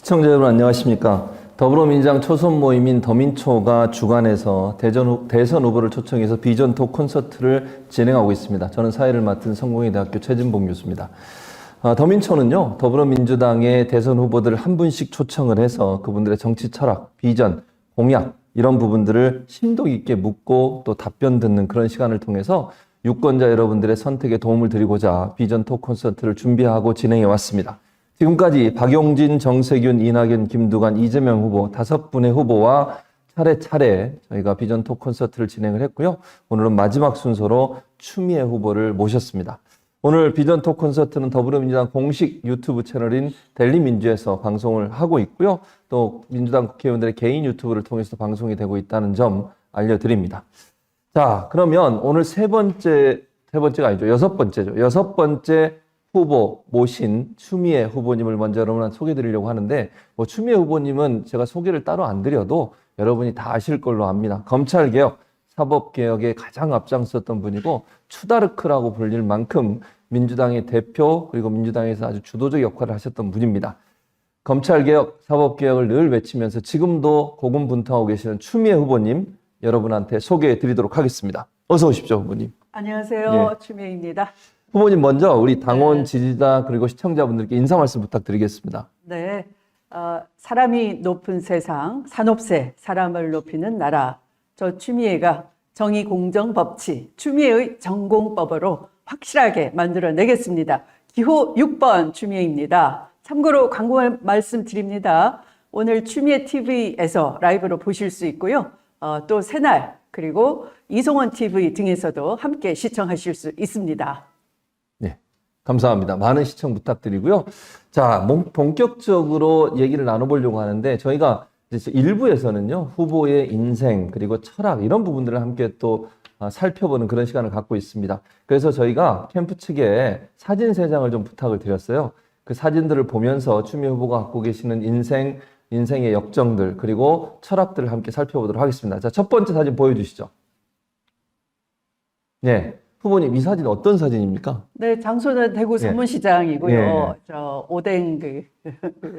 시청자 여러분 안녕하십니까. 더불어민주당 초선 모임인 더민초가 주관해서 대선 후보를 초청해서 비전톡 콘서트를 진행하고 있습니다. 저는 사회를 맡은 성공회대학교 최진봉 교수입니다. 더민초는요, 더불어민주당의 대선 후보들을 한 분씩 초청을 해서 그분들의 정치 철학, 비전, 공약 이런 부분들을 심도 있게 묻고 또 답변 듣는 그런 시간을 통해서 유권자 여러분들의 선택에 도움을 드리고자 비전톡 콘서트를 준비하고 진행해 왔습니다. 지금까지 박용진, 정세균, 이낙연, 김두관, 이재명 후보 5분의 후보와 차례차례 저희가 비전톡 콘서트를 진행을 했고요. 오늘은 마지막 순서로 추미애 후보를 모셨습니다. 오늘 비전톡 콘서트는 더불어민주당 공식 유튜브 채널인 델리민주에서 방송을 하고 있고요. 또 민주당 국회의원들의 개인 유튜브를 통해서 방송이 되고 있다는 점 알려드립니다. 자, 그러면 오늘 여섯 번째죠. 여섯 번째 후보 모신 추미애 후보님을 먼저 여러분한테 소개해드리려고 하는데, 추미애 후보님은 제가 소개를 따로 안 드려도 여러분이 다 아실 걸로 압니다. 검찰개혁, 사법개혁에 가장 앞장섰던 분이고 추다르크라고 불릴 만큼 민주당의 대표 그리고 민주당에서 아주 주도적 역할을 하셨던 분입니다. 검찰개혁, 사법개혁을 늘 외치면서 지금도 고군분투하고 계시는 추미애 후보님 여러분한테 소개해드리도록 하겠습니다. 어서 오십시오, 후보님. 안녕하세요. 추미애입니다. 후보님 먼저 우리 당원, 지지자 그리고 시청자분들께 인사 말씀 부탁드리겠습니다. 네, 사람이 높은 세상, 산업세, 사람을 높이는 나라. 저 추미애가 정의, 공정, 법치, 추미애의 전공법으로 확실하게 만들어내겠습니다. 기호 6번 추미애입니다. 참고로 광고 말씀드립니다. 오늘 추미애 TV에서 라이브로 보실 수 있고요. 또 새날 그리고 이송원 TV 등에서도 함께 시청하실 수 있습니다. 네, 감사합니다. 많은 시청 부탁드리고요. 자, 본격적으로 얘기를 나눠보려고 하는데 저희가 이제 1부에서는요, 후보의 인생 그리고 철학 이런 부분들을 함께 또 살펴보는 그런 시간을 갖고 있습니다. 그래서 저희가 캠프 측에 사진 3장을 좀 부탁을 드렸어요. 그 사진들을 보면서 추미애 후보가 갖고 계시는 인생의 역정들 그리고 철학들을 함께 살펴보도록 하겠습니다. 자, 첫 번째 사진 보여주시죠. 네, 후보님 이 사진 어떤 사진입니까? 네, 장소는 대구 선문시장이고요. 예. 저 오뎅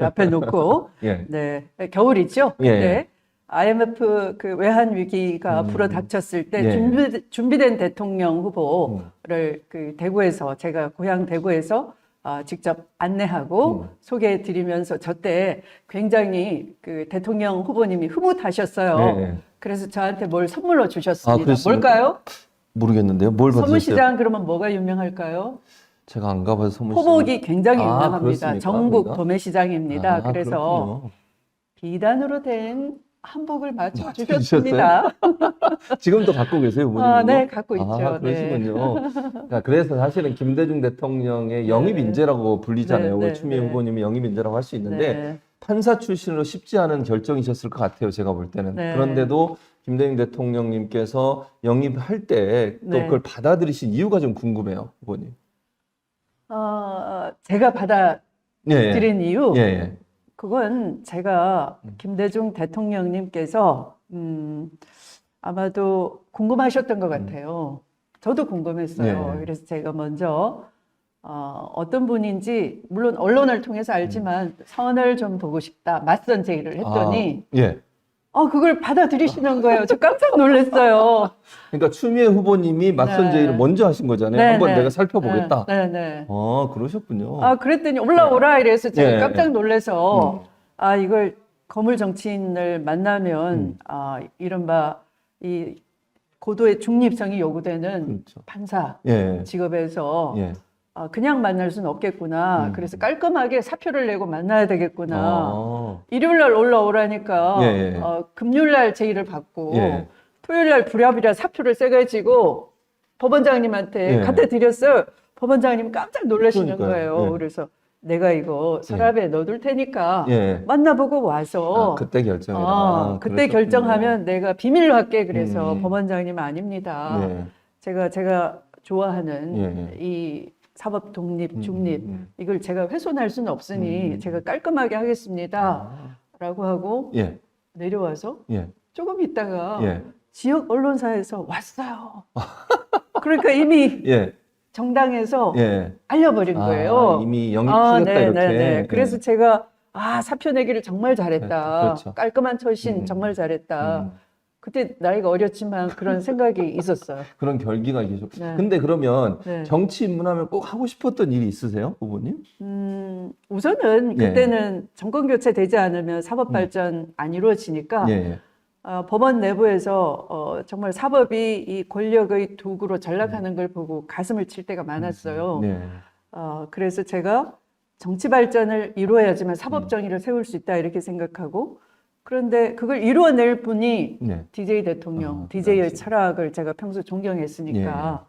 앞에 놓고 예. 네, 겨울이죠. 예. 네. IMF 외환 위기가 불어닥쳤을 때 준비된 대통령 후보를 대구에서 제가 고향 대구에서 직접 안내하고 소개해드리면서 저때 굉장히 대통령 후보님이 흐뭇하셨어요. 네. 그래서 저한테 뭘 선물로 주셨습니다. 그랬습니까? 뭘까요? 모르겠는데요. 뭘 받으셨어요? 서문시장 그러면 뭐가 유명할까요? 제가 안 가봐서 서문시장. 호복이 굉장히 유명합니다. 그렇습니까? 전국 그러니까? 도매시장입니다. 그래서 그렇군요. 비단으로 된 한복을 맞춰주셨습니다. 지금도 갖고 계세요, 부모님? 네, 갖고 있죠. 그러시군요. 네. 그래서 사실은 김대중 대통령의 영입인재라고 불리잖아요. 네, 우리 추미애 후보님이 영입인재라고 할 수 있는데 네. 판사 출신으로 쉽지 않은 결정이셨을 것 같아요, 제가 볼 때는. 네. 그런데도 김대중 대통령님께서 영입할 때 또 그걸 받아들이신 이유가 좀 궁금해요, 후보님. 제가 받아들인 이유? 예. 그건 제가 김대중 대통령님께서 아마도 궁금하셨던 것 같아요. 저도 궁금했어요. 그래서 제가 먼저 어떤 분인지 물론 언론을 통해서 알지만 선을 좀 보고 싶다. 맞선 제의를 했더니 그걸 받아들이시는 거예요. 저 깜짝 놀랐어요. 그러니까 추미애 후보님이 맞선 제의를 먼저 하신 거잖아요. 한번 내가 살펴보겠다. 그러셨군요. 그랬더니 올라오라 이래서 제가 깜짝 놀라서 이걸 거물 정치인을 만나면 이른바 이 고도의 중립성이 요구되는 판사 직업에서 그냥 만날 수는 없겠구나. 그래서 깔끔하게 사표를 내고 만나야 되겠구나. 일요일 날 올라오라니까 금요일 날 제의를 받고 토요일 날 부랴부랴 사표를 써가지고 법원장님한테 갖다 드렸어요. 법원장님 깜짝 놀라시는 거예요. 그래서 내가 이거 서랍에 넣어둘 테니까 만나보고 와서 그때 결정해라. 그때 결정하면 내가 비밀로 할게. 그래서 법원장님 아닙니다. 제가 좋아하는 이 사법 독립, 중립 이걸 제가 훼손할 수는 없으니 제가 깔끔하게 하겠습니다. 라고 하고 내려와서 조금 있다가 지역 언론사에서 왔어요. 그러니까 이미 정당에서 알려버린 거예요. 이미 영입하셨다 이렇게. 그래서 제가 사표 내기를 정말 잘했다. 그렇죠. 깔끔한 처신 정말 잘했다. 그때 나이가 어렸지만 그런 생각이 있었어요. 그런 결기가 계속. 네. 근데 그러면 네. 정치 입문하면 꼭 하고 싶었던 일이 있으세요, 후보님? 우선은 예. 그때는 정권 교체되지 않으면 사법 발전 안 이루어지니까 예. 법원 내부에서 정말 사법이 이 권력의 도구로 전락하는 걸 보고 가슴을 칠 때가 많았어요. 네. 그래서 제가 정치 발전을 이루어야지만 사법 정의를 세울 수 있다 이렇게 생각하고, 그런데 그걸 이루어낼 분이 네. DJ 대통령, 그 DJ의 당시. 철학을 제가 평소 존경했으니까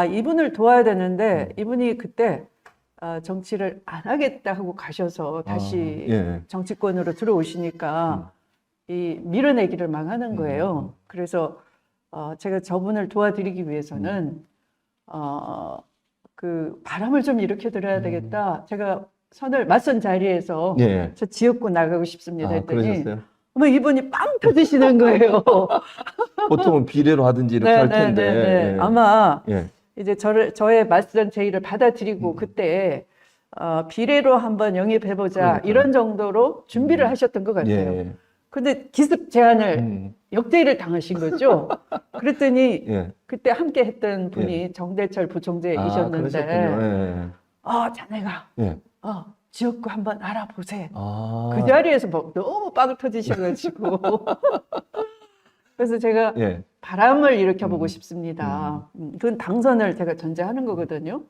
이분을 도와야 되는데 이분이 그때 정치를 안 하겠다 하고 가셔서 다시 예. 정치권으로 들어오시니까 이 밀어내기를 막 하는 거예요. 그래서 제가 저분을 도와드리기 위해서는 그 바람을 좀 일으켜드려야 되겠다. 제가 선을 맞선 자리에서 예. 저 지역구 나가고 싶습니다 했더니 그러셨어요? 어머 이분이 빵 터지시는 거예요. 보통은 비례로 하든지 이렇게 할 텐데. 예. 아마 예. 이제 저의 맞선 제의를 받아들이고 그때 비례로 한번 영입해보자 그러니까요. 이런 정도로 준비를 하셨던 것 같아요. 예. 근데 기습 제안을 역제의를 당하신 거죠. 그랬더니 예. 그때 함께 했던 분이 정대철 부총재이셨는데 그러셨군요. 예. 자네가 예. 지역구 한번 알아보세요. 아. 그 자리에서 막 너무 빵 터지셔가지고 그래서 제가 예. 바람을 일으켜보고 싶습니다. 그건 당선을 제가 전제하는 거거든요.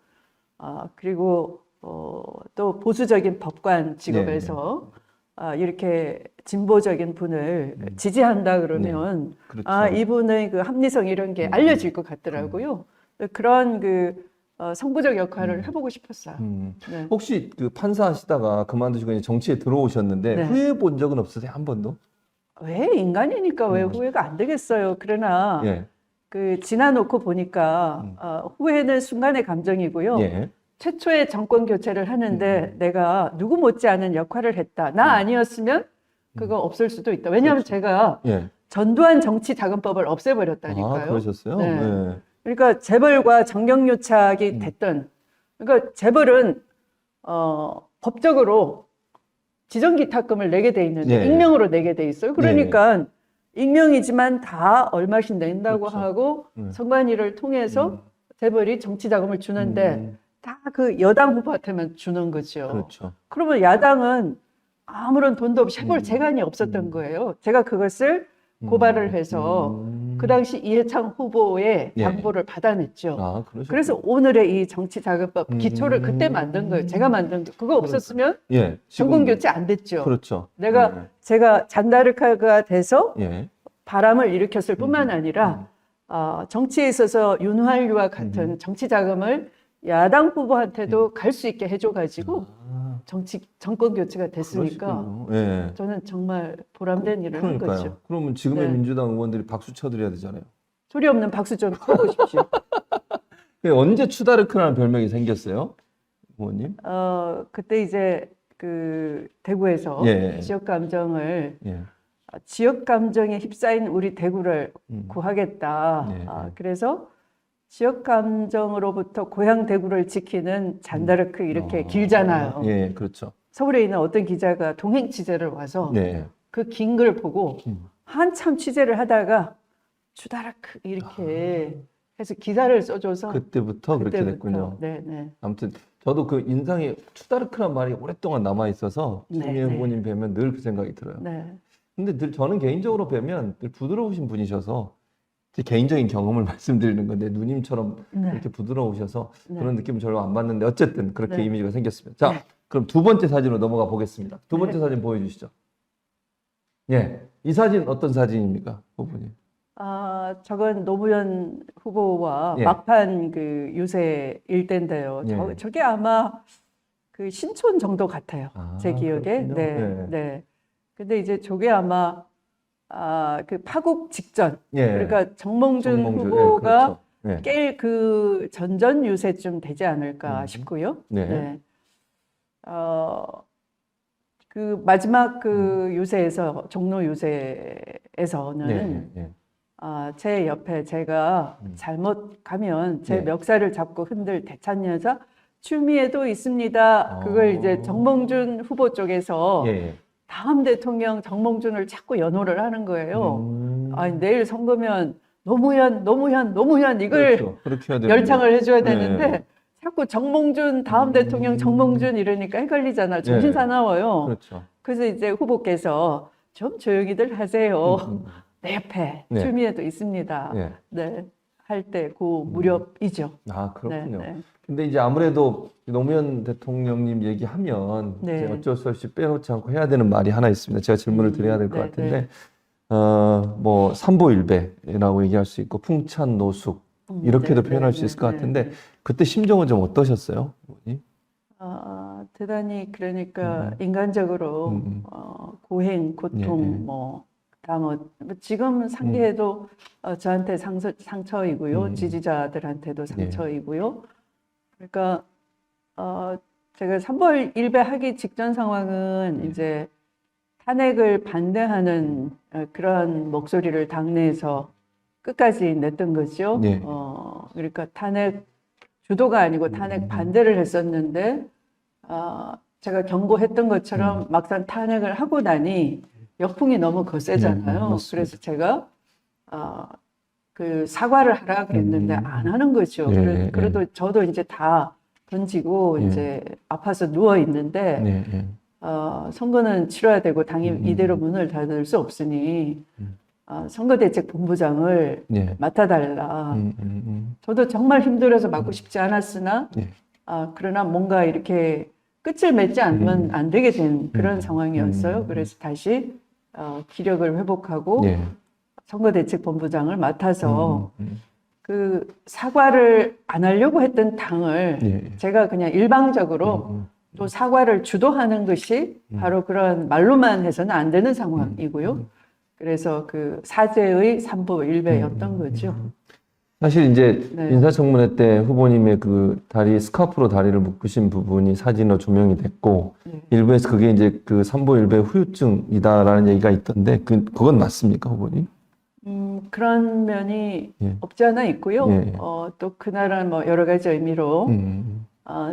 그리고 또 보수적인 법관 직업에서 이렇게 진보적인 분을 지지한다 그러면 그렇죠. 이분의 그 합리성 이런 게 알려질 것 같더라고요. 그런 그 선구적 역할을 해보고 싶었어요. 네. 혹시 그 판사 하시다가 그만두시고 이제 정치에 들어오셨는데 네. 후회해 본 적은 없으세요? 한 번도? 왜 인간이니까 왜 후회가 안 되겠어요. 그러나 예. 그 지나놓고 보니까 후회는 순간의 감정이고요. 예. 최초의 정권 교체를 하는데 내가 누구 못지않은 역할을 했다. 나 아니었으면 그거 없을 수도 있다. 왜냐하면 제가 예. 전두환 정치자금법을 없애버렸다니까요. 그러셨어요? 네. 예. 그러니까 재벌과 정경유착이 됐던, 그러니까 재벌은 법적으로 지정기탁금을 내게 돼 있는데 예. 익명으로 내게 돼 있어요. 그러니까 익명이지만 다 얼마씩 낸다고 그렇죠. 하고 선관위를 통해서 재벌이 정치자금을 주는데 다 그 여당 후보한테만 주는 거죠. 그렇죠. 그러면 야당은 아무런 돈도 없이 해볼 재간이 없었던 거예요. 제가 그것을 고발을 해서 그 당시 이해창 후보의 예. 당보를 받아냈죠. 그러셨군요. 그래서 오늘의 이 정치자금법 기초를 그때 만든 거예요. 제가 만든 거. 그거 없었으면 예. 정권 교체 안 됐죠. 그렇죠. 제가 잔다르카가 돼서 예. 바람을 일으켰을 뿐만 아니라 정치에 있어서 윤활유와 같은 정치 자금을 야당 후보한테도 갈 수 있게 해줘가지고 정권 교체가 됐으니까 그러시군요. 예. 저는 정말 보람된 일을 한 그러니까요. 거죠. 그러면 지금의 네. 민주당 의원들이 박수 쳐드려야 되잖아요. 소리 없는 박수 좀 쳐보십시오. 언제 추다르크라는 별명이 생겼어요, 의원님? 그때 이제 그 대구에서 예. 지역 감정을 예. 지역 감정에 휩싸인 우리 대구를 구하겠다. 네. 그래서 지역 감정으로부터 고향 대구를 지키는 잔다르크 이렇게 길잖아요. 예, 그렇죠. 서울에 있는 어떤 기자가 동행 취재를 와서 네. 그 긴 글 보고 한참 취재를 하다가 추다르크 이렇게 해서 기사를 써줘서 그때부터 그렇게 됐군요. 네, 네. 아무튼 저도 그 인상에 추다르크란 말이 오랫동안 남아 있어서 추미애 네. 후보님 뵈면 늘 그 생각이 들어요. 네. 근데 늘 저는 개인적으로 뵈면 늘 부드러우신 분이셔서 제 개인적인 경험을 말씀드리는 건데 누님처럼 네. 이렇게 부드러우셔서 네. 그런 느낌을 별로 안 받는데 어쨌든 그렇게 네. 이미지가 생겼습니다. 자, 네. 그럼 두 번째 사진으로 넘어가 보겠습니다. 두 번째 네. 사진 보여주시죠. 예, 이 사진 어떤 사진입니까, 후보님? 저건 노무현 후보와 예. 막판 그 유세 일대인데요. 예. 저게 아마 그 신촌 정도 같아요. 제 기억에. 그렇군요. 네, 네. 네. 근데 이제 저게 아마 그 파국 직전. 예. 그러니까 정몽준 정몽준, 후보가 예, 그렇죠. 깰 그 전전 유세쯤 되지 않을까 싶고요. 네. 네. 그 마지막 그 유세에서 종로 유세에서는 네. 예. 제 옆에 제가 잘못 가면 제 네. 멱살을 잡고 흔들 대찬 여자 추미애도 있습니다. 그걸 이제 정몽준 후보 쪽에서 예. 다음 대통령 정몽준을 자꾸 연호를 하는 거예요. 아니, 내일 선거면 노무현 이걸 그렇죠. 그렇게 해야 되는데. 열창을 해줘야 되는데 네. 자꾸 정몽준 다음 대통령 정몽준 이러니까 헷갈리잖아. 정신 네. 사나워요. 그렇죠. 그래서 이제 후보께서 좀 조용히들 하세요. 내 옆에 네. 추미애도 있습니다. 네. 네. 할 때 그 무렵이죠. 아, 그렇군요. 네, 네. 근데 이제 아무래도 노무현 대통령님 얘기하면 네. 이제 어쩔 수 없이 빼놓지 않고 해야 되는 말이 하나 있습니다. 제가 질문을 드려야 될 것 네, 같은데, 뭐 삼보일배라고 얘기할 수 있고 풍찬노숙 이렇게도 네, 표현할 네, 수 있을 것 네, 같은데 네. 그때 심정은 좀 어떠셨어요, 어머니? 대단히 그러니까 인간적으로 고행, 고통, 예, 예. 뭐 지금 상기해도 저한테 상처이고요, 지지자들한테도 상처이고요. 그러니까 제가 3월 일배하기 직전 상황은 이제 탄핵을 반대하는 그런 목소리를 당내에서 끝까지 냈던 거죠. 네. 그러니까 탄핵 주도가 아니고 탄핵 반대를 했었는데 제가 경고했던 것처럼 막상 탄핵을 하고 나니 역풍이 너무 거세잖아요. 맞습니다. 그래서 제가 그 사과를 하라 그랬는데 안 하는 거죠. 네, 그래도 저도 이제 다 던지고 네. 이제 아파서 누워 있는데 네, 네. 선거는 치러야 되고 당이 이대로 문을 닫을 수 없으니 선거대책본부장을 네. 맡아달라. 저도 정말 힘들어서 맡고 싶지 않았으나 네. 그러나 뭔가 이렇게 끝을 맺지 않으면 안 되게 된 그런 상황이었어요. 그래서 다시 기력을 회복하고 네. 선거대책본부장을 맡아서 그 사과를 안 하려고 했던 당을 네. 제가 그냥 일방적으로 또 사과를 주도하는 것이 바로 그런 말로만 해서는 안 되는 상황이고요. 그래서 그 사죄의 삼보일배였던 거죠. 사실 이제 네. 인사청문회 때 후보님의 그 다리 스카프로 다리를 묶으신 부분이 사진으로 조명이 됐고 일부에서 그게 이제 그 삼보일배 후유증이다라는 얘기가 있던데 그건 맞습니까, 후보님? 그런 면이 예. 없지 않아 있고요. 예. 또 그날은 뭐 여러 가지 의미로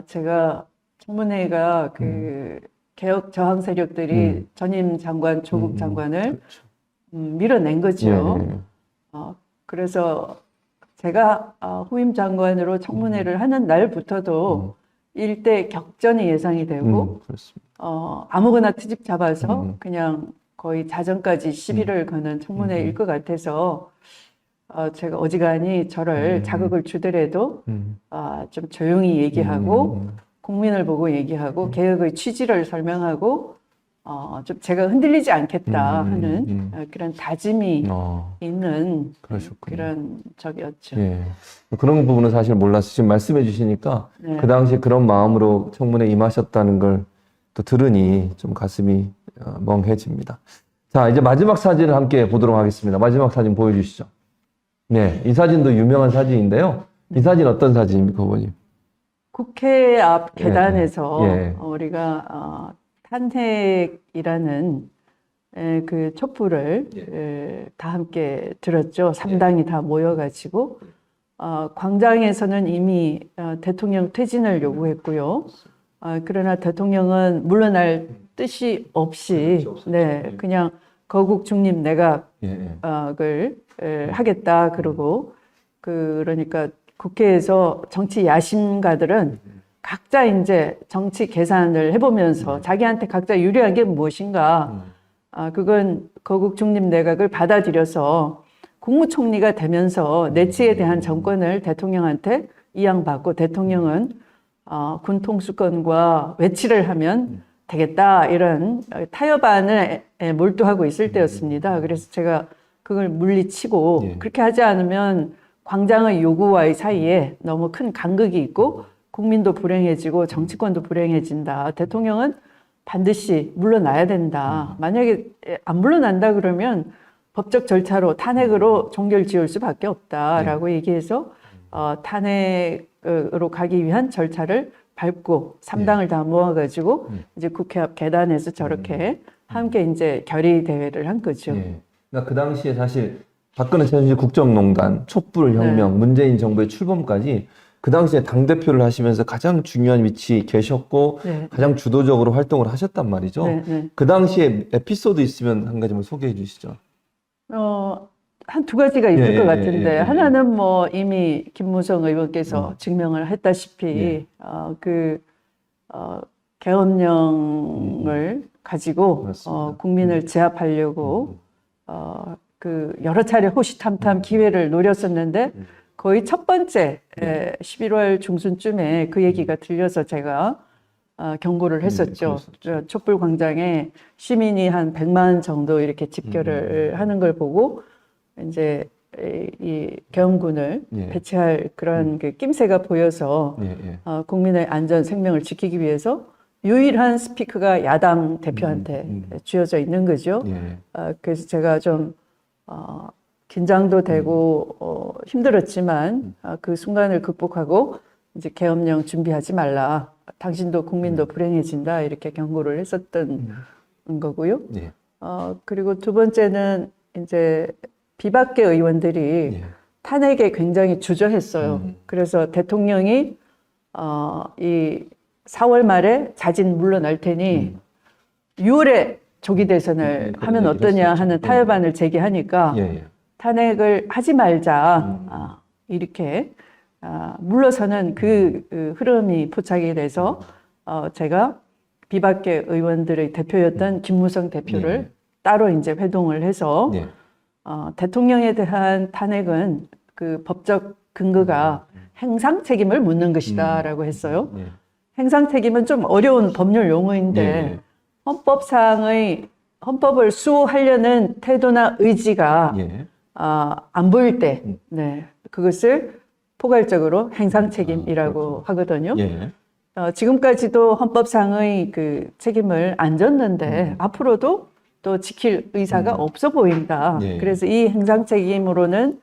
제가 청문회가 그 개혁 저항 세력들이 전임 장관, 조국 장관을 그렇죠. 밀어낸 거죠. 예. 그래서 제가 후임 장관으로 청문회를 하는 날부터도 일대 격전이 예상이 되고 그렇습니다. 아무거나 트집 잡아서 그냥 거의 자정까지 시비를 거는 청문회일 것 같아서 제가 어지간히 저를 자극을 주더라도 좀 조용히 얘기하고 국민을 보고 얘기하고 개혁의 취지를 설명하고 좀 제가 흔들리지 않겠다 하는 그런 다짐이 있는 그러셨군요. 그런 적이었죠. 예. 그런 부분은 사실 몰라서 지금 말씀해 주시니까 네. 그 당시에 그런 마음으로 청문회에 임하셨다는 걸 또 들으니 좀 가슴이 멍해집니다. 자, 이제 마지막 사진을 함께 보도록 하겠습니다. 마지막 사진 보여주시죠. 네, 이 사진도 유명한 사진인데요. 이 사진 어떤 사진입니까, 후보님? 국회 앞 계단에서 예. 우리가 탄핵이라는 그 촛불을 다 함께 들었죠. 3당이 다 모여가지고 광장에서는 이미 대통령 퇴진을 요구했고요. 그러나 대통령은 물러날 뜻이 없이 네, 그냥 거국 중립 내각을 하겠다 그러고 그러니까 국회에서 정치 야심가들은 각자 이제 정치 계산을 해보면서 자기한테 각자 유리한 게 무엇인가 그건 거국 중립 내각을 받아들여서 국무총리가 되면서 내치에 대한 정권을 대통령한테 이양받고 대통령은 군 통수권과 외치를 하면 되겠다 이런 타협안에 몰두하고 있을 때였습니다. 그래서 제가 그걸 물리치고 그렇게 하지 않으면 광장의 요구와의 사이에 너무 큰 간극이 있고 국민도 불행해지고 정치권도 불행해진다. 대통령은 반드시 물러나야 된다. 만약에 안 물러난다 그러면 법적 절차로 탄핵으로 종결 지을 수밖에 없다라고 얘기해서 탄핵으로 가기 위한 절차를 밟고 3당을 다 모아가지고 이제 국회 앞 계단에서 저렇게 함께 이제 결의 대회를 한 거죠. 그러니까 그 당시에 사실 박근혜 최순실 국정농단, 촛불 혁명, 문재인 정부의 출범까지 그 당시에 당대표를 하시면서 가장 중요한 위치에 계셨고 네. 가장 주도적으로 활동을 하셨단 말이죠. 네, 네. 그 당시에 에피소드 있으면 한 가지만 소개해 주시죠. 한 두 가지가 있을 예, 것 예, 같은데, 예, 예. 하나는 뭐 이미 김무성 의원께서 증명을 했다시피, 예. 계엄령을 가지고, 맞습니다. 국민을 제압하려고, 여러 차례 호시탐탐 기회를 노렸었는데, 거의 첫 번째 11월 중순쯤에 그 얘기가 들려서 제가 경고를 했었죠. 촛불 광장에 시민이 한 100만 정도 이렇게 집결을 하는 걸 보고 이제 이 계엄군을 예. 배치할 그런 그 낌새가 보여서 예, 예. 국민의 안전 생명을 지키기 위해서 유일한 스피커가 야당 대표한테 쥐어져 있는 거죠. 예. 그래서 제가 좀 긴장도 되고 힘들었지만 그 순간을 극복하고 이제 계엄령 준비하지 말라. 당신도 국민도 불행해진다. 이렇게 경고를 했었던 거고요. 예. 그리고 두 번째는 이제 비박계 의원들이 예. 탄핵에 굉장히 주저했어요. 그래서 대통령이 이 4월 말에 자진 물러날 테니 6월에 조기 대선을 하면 어떠냐 하는 타협안을 제기하니까 예, 예. 탄핵을 하지 말자 이렇게 물러서는 그 흐름이 포착이 돼서 제가 비박계 의원들의 대표였던 김무성 대표를 예. 따로 이제 회동을 해서 예. 대통령에 대한 탄핵은 그 법적 근거가 행상 책임을 묻는 것이다라고 했어요. 예. 행상 책임은 좀 어려운 법률 용어인데 예. 헌법을 수호하려는 태도나 의지가 예. 안 보일 때, 네, 그것을 포괄적으로 행상 책임이라고 하거든요. 예. 지금까지도 헌법상의 그 책임을 안 졌는데 앞으로도 또 지킬 의사가 없어 보인다. 예. 그래서 이 행상 책임으로는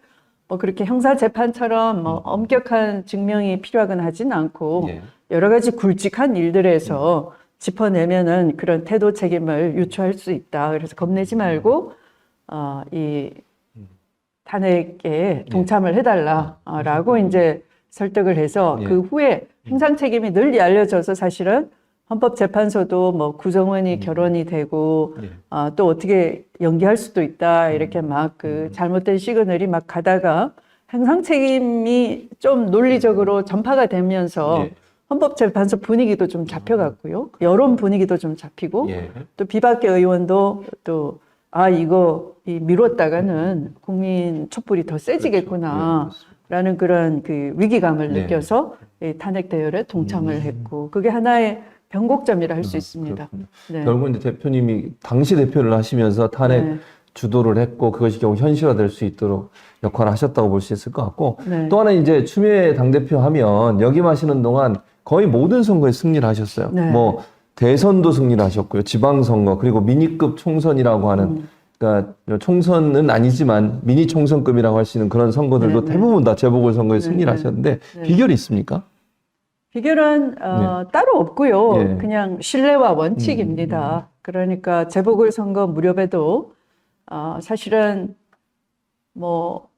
뭐 그렇게 형사 재판처럼 뭐 엄격한 증명이 필요하거나 하진 않고 예. 여러 가지 굵직한 일들에서 짚어내면은 그런 태도 책임을 유추할 수 있다. 그래서 겁내지 말고 이 탄핵에 동참을 해달라라고 이제 설득을 해서 예. 그 후에 행상 책임이 널리 알려져서 사실은 헌법재판소도 뭐 구성원이 결혼이 되고 예. 또 어떻게 연기할 수도 있다 이렇게 막 그 잘못된 시그널이 막 가다가 행상 책임이 좀 논리적으로 전파가 되면서 예. 헌법재판소 분위기도 좀 잡혀갔고요. 여론 분위기도 좀 잡히고 예. 또 비박계 의원도 또 이거 미뤘다가는 국민 촛불이 더 세지겠구나 라는 그런 그 위기감을 네. 느껴서 이 탄핵 대열에 동참을 했고 그게 하나의 변곡점이라 할 수 있습니다. 네. 결국 이제 대표님이 당시 대표를 하시면서 탄핵 네. 주도를 했고 그것이 결국 현실화될 수 있도록 역할을 하셨다고 볼 수 있을 것 같고 네. 또 하나 이제 추미애 당대표 하면 역임하시는 동안 거의 모든 선거에 승리를 하셨어요. 네. 뭐 대선도 승리를 하셨고요. 지방선거 그리고 미니급 총선이라고 하는 그러니까 총선은 아니지만 미니 총선급이라고 할 수 있는 그런 선거들도 네, 네. 대부분 다 재보궐선거에 승리를 네. 하셨는데 네. 비결이 있습니까? 비결은 따로 없고요. 예. 그냥 신뢰와 원칙입니다. 그러니까 재보궐선거 무렵에도 사실은 뭐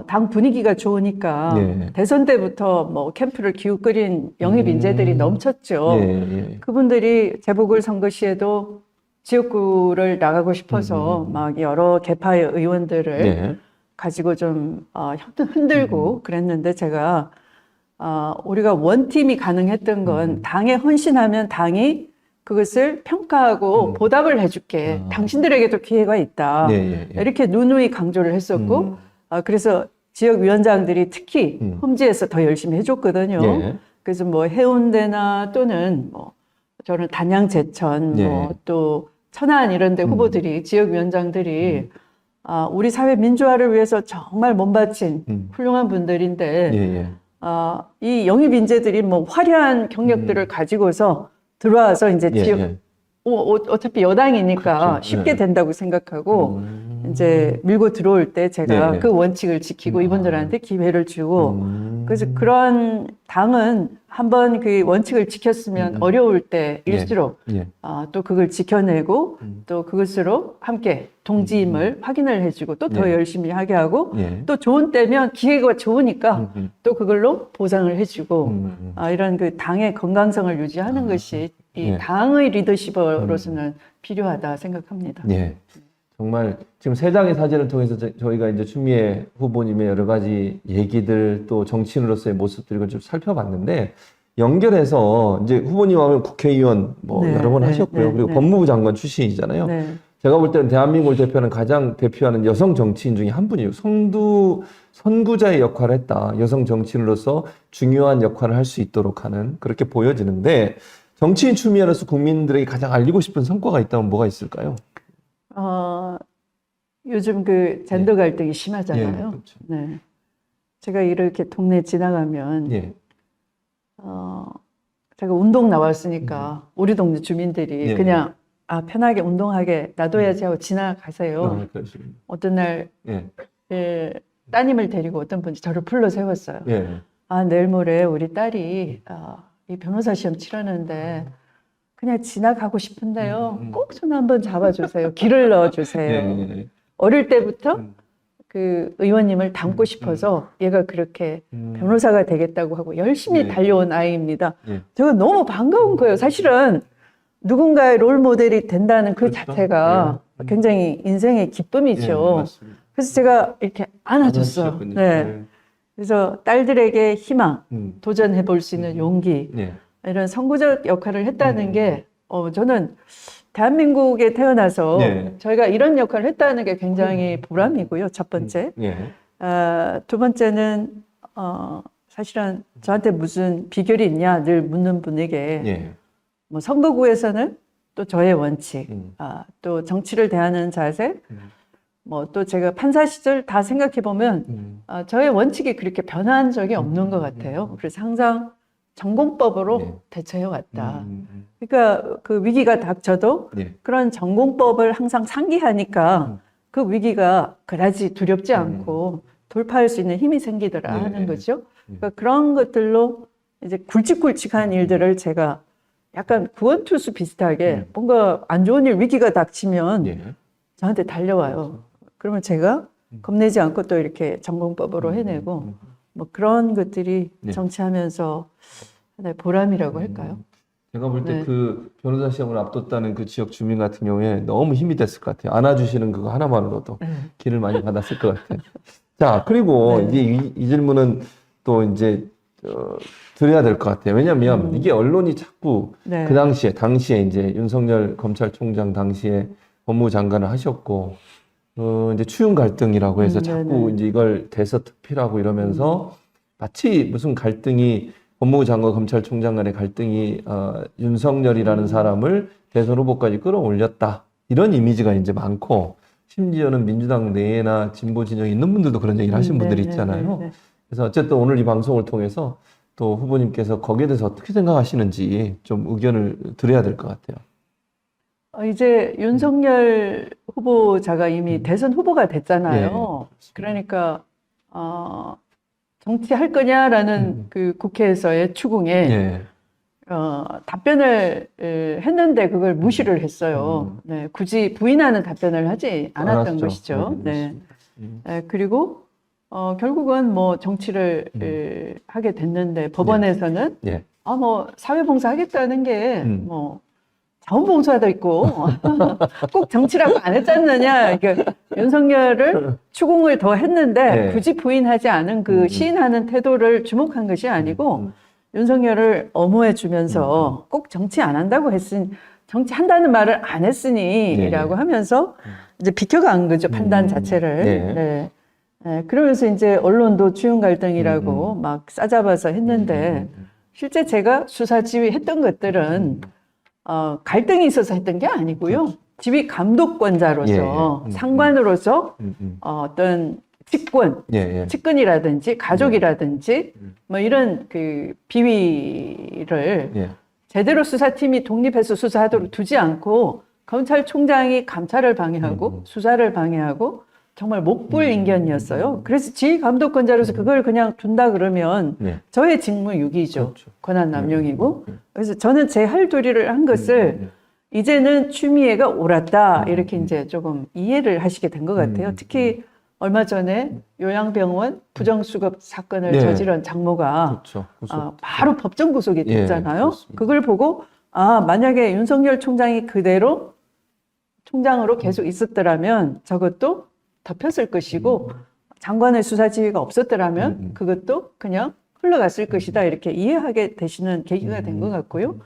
당 분위기가 좋으니까 예. 대선 때부터 뭐 캠프를 기웃거린 영입 인재들이 넘쳤죠. 예, 예. 그분들이 재보궐선거 시에도 지역구를 나가고 싶어서 막 여러 계파의 의원들을 예. 가지고 좀 흔들고 그랬는데 제가 우리가 원팀이 가능했던 건 당에 헌신하면 당이 그것을 평가하고 보답을 해줄게. 당신들에게도 기회가 있다. 예, 예, 예. 이렇게 누누이 강조를 했었고 그래서 지역위원장들이 특히 험지에서 더 열심히 해줬거든요. 예. 그래서 뭐 해운대나 또는 뭐 저는 단양 제천 예. 뭐 또 천안 이런 데 후보들이 지역위원장들이 우리 사회 민주화를 위해서 정말 몸바친 훌륭한 분들인데 예, 예. 이 영입 인재들이 뭐 화려한 경력들을 가지고서 들어와서 이제 예, 지역 예. 어차피 여당이니까 그렇죠. 쉽게 예. 된다고 생각하고 이제 밀고 들어올 때 제가 네. 그 원칙을 지키고 이분들한테 기회를 주고 그래서 그런 당은 한번 그 원칙을 지켰으면 어려울 때일수록 예. 또 그걸 지켜내고 또 그것으로 함께 동지임을 확인을 해주고 또 더 예. 열심히 하게 하고 예. 또 좋은 때면 기회가 좋으니까 또 그걸로 보상을 해주고 이런 그 당의 건강성을 유지하는 것이 이 예. 당의 리더십으로서는 필요하다 생각합니다. 예. 정말 지금 세 장의 사진을 통해서 저희가 이제 추미애 후보님의 여러 가지 얘기들 또 정치인으로서의 모습들을 좀 살펴봤는데 연결해서 이제 후보님 하면 국회의원 뭐 네, 여러 번 네, 하셨고요. 네, 그리고 네. 법무부 장관 출신이잖아요. 네. 제가 볼 때는 대한민국을 대표하는 가장 대표하는 여성 정치인 중에 한 분이에요. 선구자의 역할을 했다. 여성 정치인으로서 중요한 역할을 할 수 있도록 하는 그렇게 보여지는데 정치인 추미애로서 국민들에게 가장 알리고 싶은 성과가 있다면 뭐가 있을까요? 요즘 그 젠더 갈등이 심하잖아요. 예, 그렇죠. 네. 제가 이렇게 동네 지나가면 예. 제가 운동 나왔으니까 우리 동네 주민들이 예. 그냥 편하게 운동하게 놔둬야지 하고 지나가세요. 그러시군요. 어떤 날 예. 따님을 데리고 어떤 분이 저를 불러 세웠어요. 예. 내일 모레 우리 딸이 이 변호사 시험 치르는데 그냥 지나가고 싶은데요. 꼭 손 한번 잡아주세요. 길을 넣어주세요. 예. 어릴 때부터 그 의원님을 닮고 싶어서 얘가 그렇게 변호사가 되겠다고 하고 열심히 네. 달려온 아이입니다. 예. 제가 너무 반가운 거예요. 사실은 누군가의 롤 모델이 된다는 그 그렇죠. 자체가 예. 굉장히 인생의 기쁨이죠. 맞습니다. 그래서 제가 이렇게 안아줬어요. 안아주셨군요. 네. 그래서 딸들에게 희망, 음. 도전해 볼 수 있는 용기, 예. 이런 선구적 역할을 했다는 게 저는 대한민국에 태어나서 네. 저희가 이런 역할을 했다는 게 굉장히 보람이고요. 첫 번째. 예. 두 번째는 사실은 저한테 무슨 비결이 있냐 늘 묻는 분에게 예. 뭐 선거구에서는 또 저의 원칙, 음. 또 정치를 대하는 자세, 뭐 또 제가 판사 시절 다 생각해 보면 저의 원칙이 그렇게 변한 적이 없는 것 같아요. 그래서 항상 전공법으로 네. 대처해 왔다. 그러니까 그 위기가 닥쳐도 예. 그런 전공법을 항상 상기하니까 그 위기가 그다지 두렵지 않고 돌파할 수 있는 힘이 생기더라 네. 하는 거죠. 그러니까 그런 것들로 이제 굵직굵직한 일들을 제가 약간 구원투수 비슷하게 뭔가 안 좋은 일 위기가 닥치면 예. 저한테 달려와요. 그러면 제가 겁내지 않고 또 이렇게 전공법으로 해내고 뭐 그런 것들이 네. 정치하면서 하나의 보람이라고 할까요? 제가 볼 때 네. 그 변호사 시험을 앞뒀다는 그 지역 주민 같은 경우에 너무 힘이 됐을 것 같아요. 안아주시는 그거 하나만으로도 길을 많이 받았을 것 같아요. 자, 그리고 네. 이제 이 질문은 또 이제 드려야 될 것 같아요. 왜냐하면 이게 언론이 자꾸 네. 그 당시에 이제 윤석열 검찰총장 당시에 법무부 장관을 하셨고 이제 추윤 갈등이라고 해서 자꾸 네네. 이제 이걸 대서특필하고 이러면서 마치 무슨 갈등이 법무부 장관 검찰총장 간의 갈등이 윤석열이라는 사람을 대선 후보까지 끌어올렸다 이런 이미지가 이제 많고 심지어는 민주당 내에나 진보 진영에 있는 분들도 그런 얘기를 하신 분들이 있잖아요. 네. 그래서 어쨌든 오늘 이 방송을 통해서 또 후보님께서 거기에 대해서 어떻게 생각하시는지 좀 의견을 드려야 될 것 같아요. 이제 윤석열 후보자가 이미 대선 후보가 됐잖아요. 그러니까 정치할 거냐라는 그 국회에서의 추궁에 예. 답변을 했는데 그걸 무시를 했어요. 네, 굳이 부인하는 답변을 하지 않았던 알았죠. 것이죠. 네. 맞습니다. 그리고 결국은 뭐 정치를 하게 됐는데 법원에서는 예. 뭐 사회봉사 하겠다는 게 음. 뭐 자원봉사도 있고 꼭 정치라고 안 했지 않느냐. 그러니까 윤석열을 추궁을 더 했는데 네. 굳이 부인하지 않은 그 시인하는 태도를 주목한 것이 아니고 윤석열을 엄호해 주면서 꼭 정치 안 한다고 정치 한다는 말을 안 했으니라고 하면서 이제 비켜간 거죠. 판단 자체를. 네. 네, 그러면서 이제 언론도 추윤 갈등이라고 막 싸잡아서 했는데 실제 제가 수사 지휘했던 것들은 갈등이 있어서 했던 게 아니고요. 지휘 감독권자로서 상관으로서 어떤 직권, 측근이라든지 가족이라든지 뭐 이런 그 비위를 제대로 수사팀이 독립해서 수사하도록 두지 않고 검찰총장이 감찰을 방해하고 수사를 방해하고 정말 목불인견이었어요. 그래서 지휘감독권자로서 그걸 그냥 둔다 그러면 네. 저의 직무유기죠. 그렇죠. 권한 남용이고. 그래서 저는 제 할 도리를 한 것을 이제는 추미애가 옳았다 이렇게 이제 조금 이해를 하시게 된 것 같아요. 특히 얼마 전에 요양병원 부정수급 사건을 네. 저지른 장모가 그렇죠. 바로 법정 구속이 예, 됐잖아요. 그렇습니다. 그걸 보고 만약에 윤석열 총장이 그대로 총장으로 계속 있었더라면 저것도 덮였을 것이고 장관의 수사 지휘가 없었더라면 그것도 그냥 흘러갔을 것이다 이렇게 이해하게 되시는 계기가 된 것 같고요.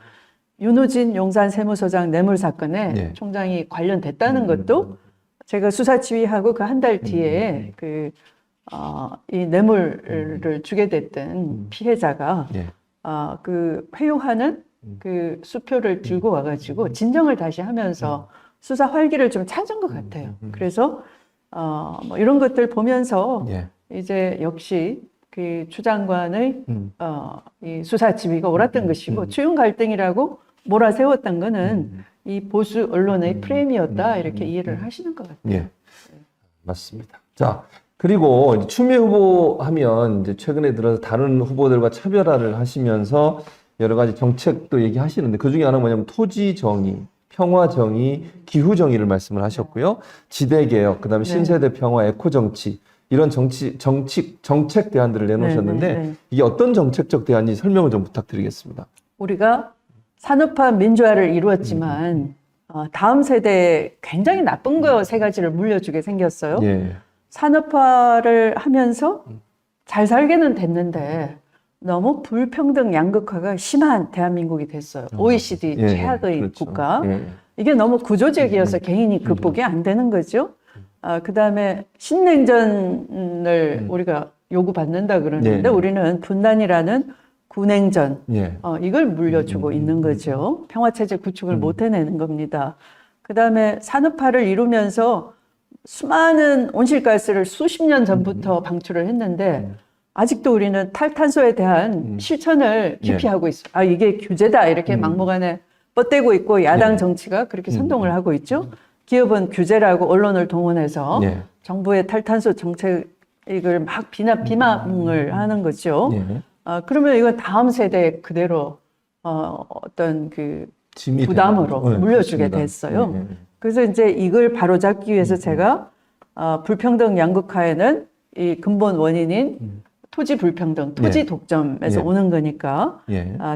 윤우진 용산 세무서장 뇌물 사건에 네. 총장이 관련됐다는 것도 제가 수사 지휘하고 그 한 달 뒤에 이 뇌물을 주게 됐던 피해자가 예. 그 회유하는 그 수표를 들고 와가지고 진정을 다시 하면서 수사 활기를 좀 찾은 것 같아요. 그래서 뭐 이런 것들 보면서 예. 이제 역시 그 추 장관의 이 수사 지휘가 옳았던 것이고 추윤 갈등이라고 몰아세웠던 거는 이 보수 언론의 프레임이었다 이렇게 이해를 하시는 것 같아요. 예. 맞습니다. 자, 그리고 이제 추미애 후보 하면 이제 최근에 들어서 다른 후보들과 차별화를 하시면서 여러 가지 정책도 얘기하시는데 그 중에 하나는 뭐냐면 토지 정의, 평화 정의, 기후 정의를 말씀을 하셨고요. 지대 개혁, 그다음에 신세대 평화, 에코 정치 이런 정책 대안들을 내놓으셨는데 이게 어떤 정책적 대안인지 설명을 좀 부탁드리겠습니다. 우리가 산업화 민주화를 이루었지만 다음 세대에 굉장히 나쁜 거 세 가지를 물려주게 생겼어요. 예. 산업화를 하면서 잘 살게는 됐는데 너무 불평등 양극화가 심한 대한민국이 됐어요. OECD 예, 최악의 그렇죠. 국가. 예. 이게 너무 구조적이어서 개인이 극복이 안 되는 거죠. 그다음에 신냉전을 우리가 요구받는다 그러는데 우리는 분단이라는 군행전 예. 이걸 물려주고 있는 거죠. 평화체제 구축을 못 해내는 겁니다. 그다음에 산업화를 이루면서 수많은 온실가스를 수십 년 전부터 방출을 했는데 아직도 우리는 탈탄소에 대한 실천을 기피하고 있어요. 이게 규제다 이렇게 막무가내 뻗대고 있고 야당 정치가 그렇게 선동을 하고 있죠. 기업은 규제라고 언론을 동원해서 정부의 탈탄소 정책을 막 비방을 하는 거죠. 그러면 이건 다음 세대에 그대로 어떤 그 부담으로 물려주게 됐어요. 그래서 이제 이걸 바로잡기 위해서 제가 불평등 양극화에는 이 근본 원인인 토지 불평등, 토지 독점에서 오는 거니까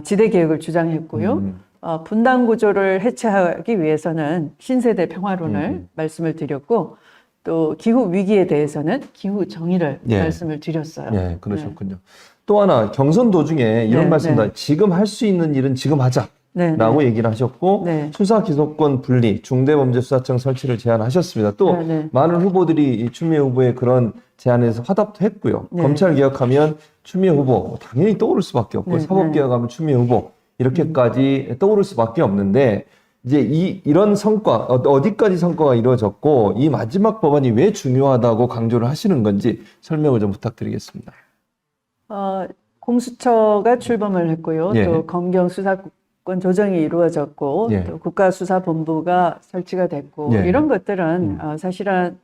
지대 개혁을 주장했고요. 분단 구조를 해체하기 위해서는 신세대 평화론을 말씀을 드렸고 또 기후 위기에 대해서는 기후 정의를 말씀을 드렸어요. 예, 그러셨군요. 또 하나 경선 도중에 이런 말씀도 지금 할 수 있는 일은 지금 하자라고 얘기를 하셨고 수사 기소권 분리, 중대범죄수사청 설치를 제안하셨습니다. 또 많은 후보들이 이 추미애 후보의 그런 제안에서 화답도 했고요. 검찰 개혁하면 추미애 후보 당연히 떠오를 수밖에 없고 사법 개혁하면 추미애 후보 이렇게까지 떠오를 수밖에 없는데 이제 이런 성과 어디까지 성과가 이루어졌고 이 마지막 법안이 왜 중요하다고 강조를 하시는 건지 설명을 좀 부탁드리겠습니다. 공수처가 출범을 했고요. 또 검경 수사권 조정이 이루어졌고 또 국가수사본부가 설치가 됐고 이런 것들은 사실은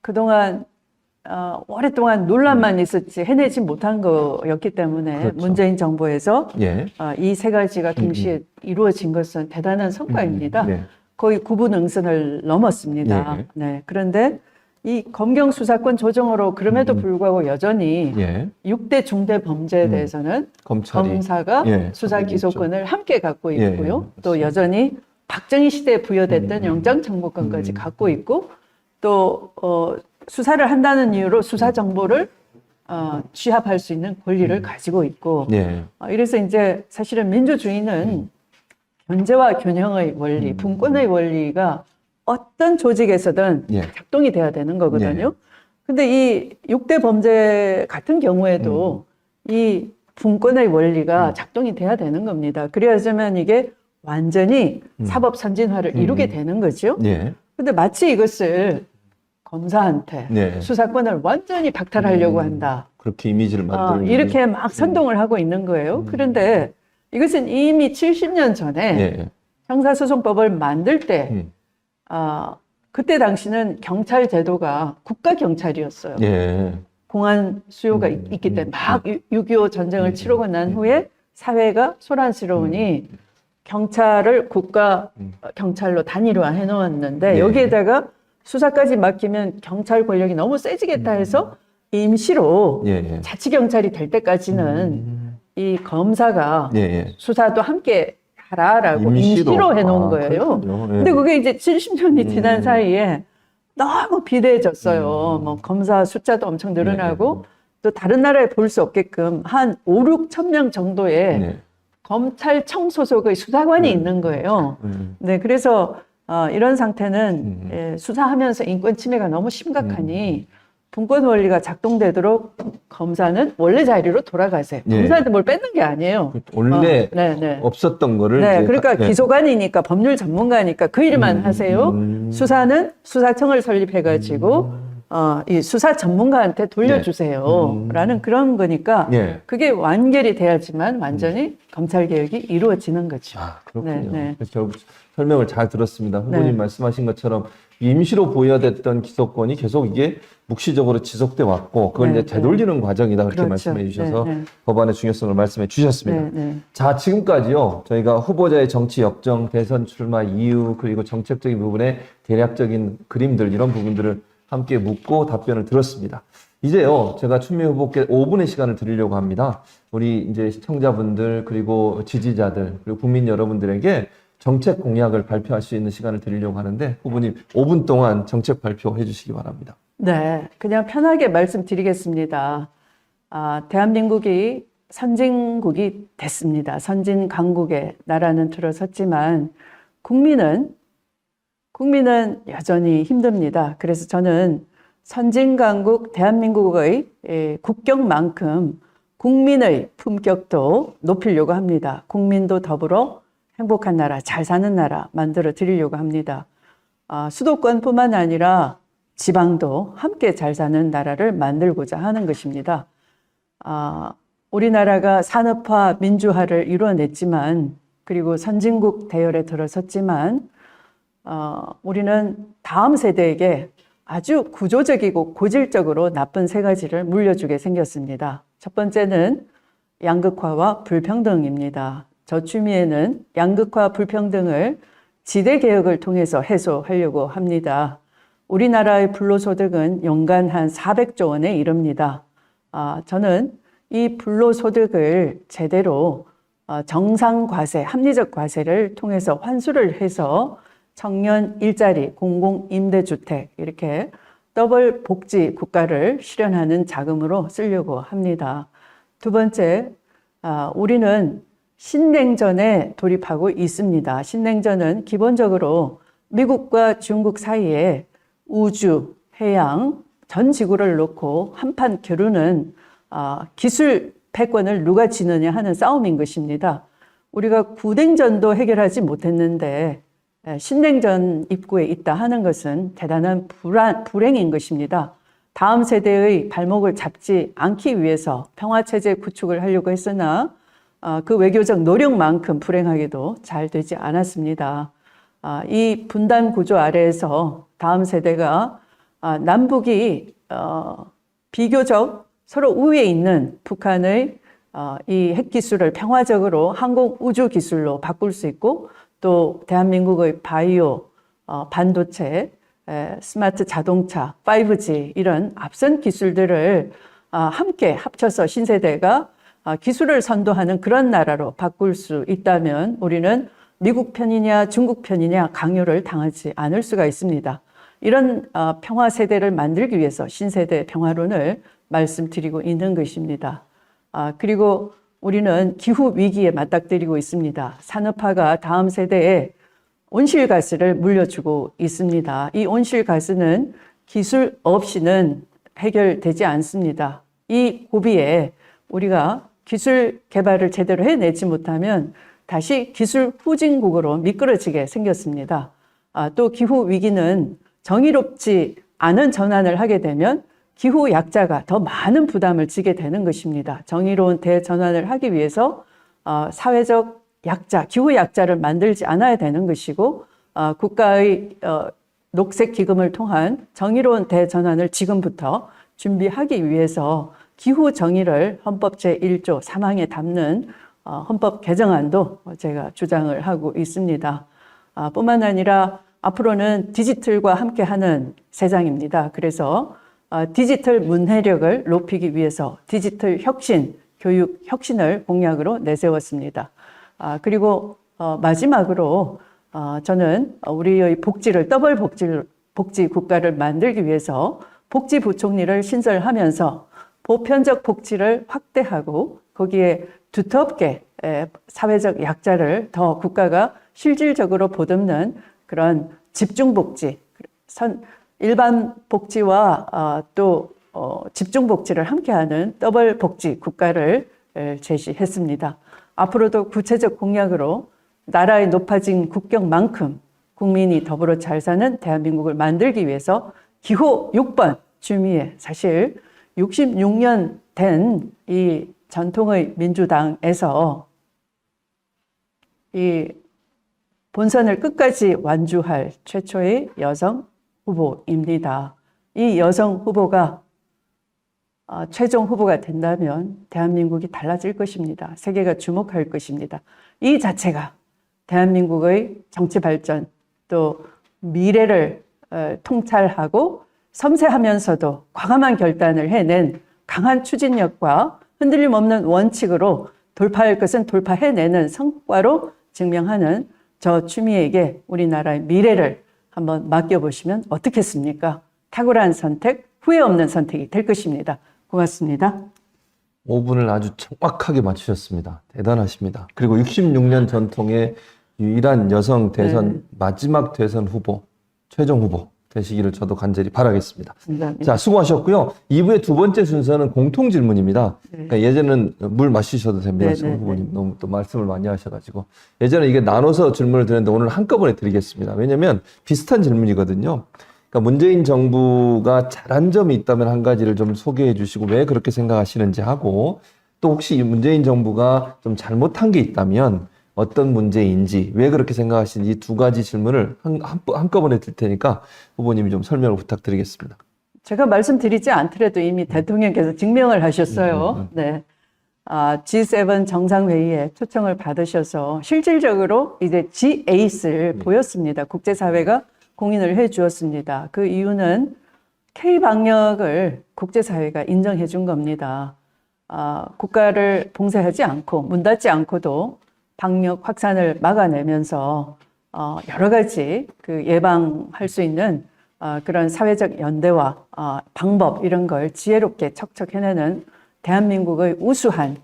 그동안 오랫동안 논란만 있었지 해내지 못한 거였기 때문에 문재인 정부에서 이 세 가지가 동시에 이루어진 것은 대단한 성과입니다. 거의 구분응선을 넘었습니다. 그런데 이 검경 수사권 조정으로 그럼에도 불구하고 여전히 6대 중대 범죄에 대해서는 검사가 수사 기소권을 함께 갖고 있고요. 또 여전히 박정희 시대에 부여됐던 영장 청구권까지 갖고 있고 또 수사를 한다는 이유로 수사 정보를 취합할 수 있는 권리를 가지고 있고 이래서 이제 사실은 민주주의는 견제와 균형의 원리, 분권의 원리가 어떤 조직에서든 작동이 돼야 되는 거거든요. 근데 이 6대 범죄 같은 경우에도 이 분권의 원리가 작동이 돼야 되는 겁니다. 그래야지만 이게 완전히 사법 선진화를 이루게 되는 거죠. 근데 마치 이것을 검사한테 수사권을 완전히 박탈하려고 한다. 그렇게 이미지를 만들고 이렇게 막 선동을 하고 있는 거예요. 그런데 이것은 이미 70년 전에 형사소송법을 만들 때 그때 당시는 경찰 제도가 국가 경찰이었어요. 예. 공안 수요가 있기 때문에 막 6.25 전쟁을 치르고 난 후에 사회가 소란스러우니 경찰을 국가 경찰로 단일화해 놓았는데 네. 여기에다가 수사까지 맡기면 경찰 권력이 너무 세지겠다 해서 임시로 예. 자치경찰이 될 때까지는 이 검사가 예. 수사도 함께 하라라고 임시로 해놓은 거예요. 그렇군요. 예. 근데 그게 이제 70년이 지난 사이에 너무 비대해졌어요. 뭐 검사 숫자도 엄청 늘어나고 또 다른 나라에 볼 수 없게끔 한 5, 6천 명 정도의 네. 검찰청 소속의 수사관이 있는 거예요. 네, 그래서 이런 상태는 예, 수사하면서 인권 침해가 너무 심각하니 분권 원리가 작동되도록 검사는 원래 자리로 돌아가세요. 예. 검사한테 뭘 뺏는 게 아니에요. 원래 네. 없었던 거를 네, 이제 그러니까 예. 기소관이니까 법률 전문가니까 그 일만 하세요. 수사는 수사청을 설립해가지고 이 수사 전문가한테 돌려주세요. 라는 그런 거니까 예. 그게 완결이 돼야지만 완전히 검찰 개혁이 이루어지는 거죠. 아, 그렇군요. 네. 그래서 결국 설명을 잘 들었습니다. 후보님 네. 말씀하신 것처럼 임시로 부여됐던 기소권이 계속 이게 묵시적으로 지속돼 왔고 그걸 네, 이제 되돌리는 과정이다 그렇게 그렇죠. 말씀해 주셔서 네. 법안의 중요성을 말씀해 주셨습니다. 네. 자, 지금까지요. 저희가 후보자의 정치 역정, 대선 출마 이유, 그리고 정책적인 부분의 대략적인 그림들 이런 부분들을 함께 묻고 답변을 들었습니다. 이제요, 제가 추미애 후보께 5분의 시간을 드리려고 합니다. 우리 이제 시청자분들, 그리고 지지자들, 그리고 국민 여러분들에게 정책 공약을 발표할 수 있는 시간을 드리려고 하는데, 후보님 5분 동안 정책 발표해 주시기 바랍니다. 네, 그냥 편하게 말씀드리겠습니다. 대한민국이 선진국이 됐습니다. 선진 강국의 나라는 들어섰지만 국민은 여전히 힘듭니다. 그래서 저는 선진강국 대한민국의 국격만큼 국민의 품격도 높이려고 합니다. 국민도 더불어 행복한 나라, 잘 사는 나라 만들어 드리려고 합니다. 수도권뿐만 아니라 지방도 함께 잘 사는 나라를 만들고자 하는 것입니다. 우리나라가 산업화, 민주화를 이루어냈지만 그리고 선진국 대열에 들어섰지만 우리는 다음 세대에게 아주 구조적이고 고질적으로 나쁜 세 가지를 물려주게 생겼습니다. 첫 번째는 양극화와 불평등입니다. 저 추미애는 양극화, 불평등을 지대개혁을 통해서 해소하려고 합니다. 우리나라의 불로소득은 연간 한 400조 원에 이릅니다. 저는 이 불로소득을 제대로 정상과세, 합리적 과세를 통해서 환수를 해서 청년 일자리, 공공임대주택 이렇게 더블 복지 국가를 실현하는 자금으로 쓰려고 합니다. 두 번째, 우리는 신냉전에 돌입하고 있습니다. 신냉전은 기본적으로 미국과 중국 사이에 우주, 해양, 전 지구를 놓고 한판 겨루는 기술 패권을 누가 지느냐 하는 싸움인 것입니다. 우리가 구냉전도 해결하지 못했는데 신냉전 입구에 있다 하는 것은 대단한 불행인 것입니다. 다음 세대의 발목을 잡지 않기 위해서 평화체제 구축을 하려고 했으나 그 외교적 노력만큼 불행하게도 잘 되지 않았습니다. 이 분단 구조 아래에서 다음 세대가 남북이 비교적 서로 우위에 있는 북한의 이 핵기술을 평화적으로 항공 우주 기술로 바꿀 수 있고 또 대한민국의 바이오, 반도체, 스마트 자동차, 5G 이런 앞선 기술들을 함께 합쳐서 신세대가 기술을 선도하는 그런 나라로 바꿀 수 있다면 우리는 미국 편이냐 중국 편이냐 강요를 당하지 않을 수가 있습니다. 이런 평화 세대를 만들기 위해서 신세대 평화론을 말씀드리고 있는 것입니다. 그리고 우리는 기후 위기에 맞닥뜨리고 있습니다. 산업화가 다음 세대에 온실가스를 물려주고 있습니다. 이 온실가스는 기술 없이는 해결되지 않습니다. 이 고비에 우리가 기술 개발을 제대로 해내지 못하면 다시 기술 후진국으로 미끄러지게 생겼습니다. 또 기후 위기는 정의롭지 않은 전환을 하게 되면 기후 약자가 더 많은 부담을 지게 되는 것입니다. 정의로운 대전환을 하기 위해서 사회적 약자, 기후 약자를 만들지 않아야 되는 것이고 국가의 녹색 기금을 통한 정의로운 대전환을 지금부터 준비하기 위해서 기후 정의를 헌법 제1조 3항에 담는 헌법 개정안도 제가 주장을 하고 있습니다. 뿐만 아니라 앞으로는 디지털과 함께하는 세상입니다. 그래서 디지털 문해력을 높이기 위해서 디지털 혁신, 교육 혁신을 공약으로 내세웠습니다. 그리고 마지막으로 저는 우리의 복지를 더블 복지 국가를 만들기 위해서 복지부총리를 신설하면서 보편적 복지를 확대하고 거기에 두텁게 사회적 약자를 더 국가가 실질적으로 보듬는 그런 집중복지, 일반 복지와 또 집중복지를 함께하는 더블 복지 국가를 제시했습니다. 앞으로도 구체적 공약으로 나라의 높아진 국격만큼 국민이 더불어 잘 사는 대한민국을 만들기 위해서 기호 6번 주미에 사실 66년 된 이 전통의 민주당에서 이 본선을 끝까지 완주할 최초의 여성 후보입니다. 이 여성 후보가 최종 후보가 된다면 대한민국이 달라질 것입니다. 세계가 주목할 것입니다. 이 자체가 대한민국의 정치 발전 또 미래를 통찰하고 섬세하면서도 과감한 결단을 해낸 강한 추진력과 흔들림 없는 원칙으로 돌파할 것은 돌파해내는 성과로 증명하는 저 추미애에게 우리나라의 미래를 한번 맡겨보시면 어떻겠습니까? 탁월한 선택, 후회 없는 선택이 될 것입니다. 고맙습니다. 5분을 아주 정확하게 맞추셨습니다. 대단하십니다. 그리고 66년 전통의 유일한 여성 대선 마지막 대선 후보, 최종 후보 되시기를 저도 간절히 바라겠습니다. 감사합니다. 자, 수고하셨고요. 2부의 두 번째 순서는 공통 질문입니다. 그러니까 예전에는 물 마시셔도 됩니다. 후보님 너무 또 말씀을 많이 하셔가지고 예전에 이게 나눠서 질문을 드렸는데 오늘 한꺼번에 드리겠습니다. 왜냐하면 비슷한 질문이거든요. 그러니까 문재인 정부가 잘한 점이 있다면 한 가지를 좀 소개해 주시고 왜 그렇게 생각하시는지 하고 또 혹시 문재인 정부가 좀 잘못한 게 있다면 어떤 문제인지 왜 그렇게 생각하시는지 두 가지 질문을 한꺼번에 드릴 테니까 후보님이 좀 설명을 부탁드리겠습니다. 제가 말씀드리지 않더라도 이미 대통령께서 증명을 하셨어요. 네. G7 정상회의에 초청을 받으셔서 실질적으로 이제 G8을 보였습니다. 국제사회가 공인을 해 주었습니다. 그 이유는 K-방역을 국제사회가 인정해 준 겁니다. 국가를 봉쇄하지 않고 문 닫지 않고도 방역 확산을 막아내면서 여러 가지 그 예방할 수 있는 그런 사회적 연대와 방법 이런 걸 지혜롭게 척척 해내는 대한민국의 우수한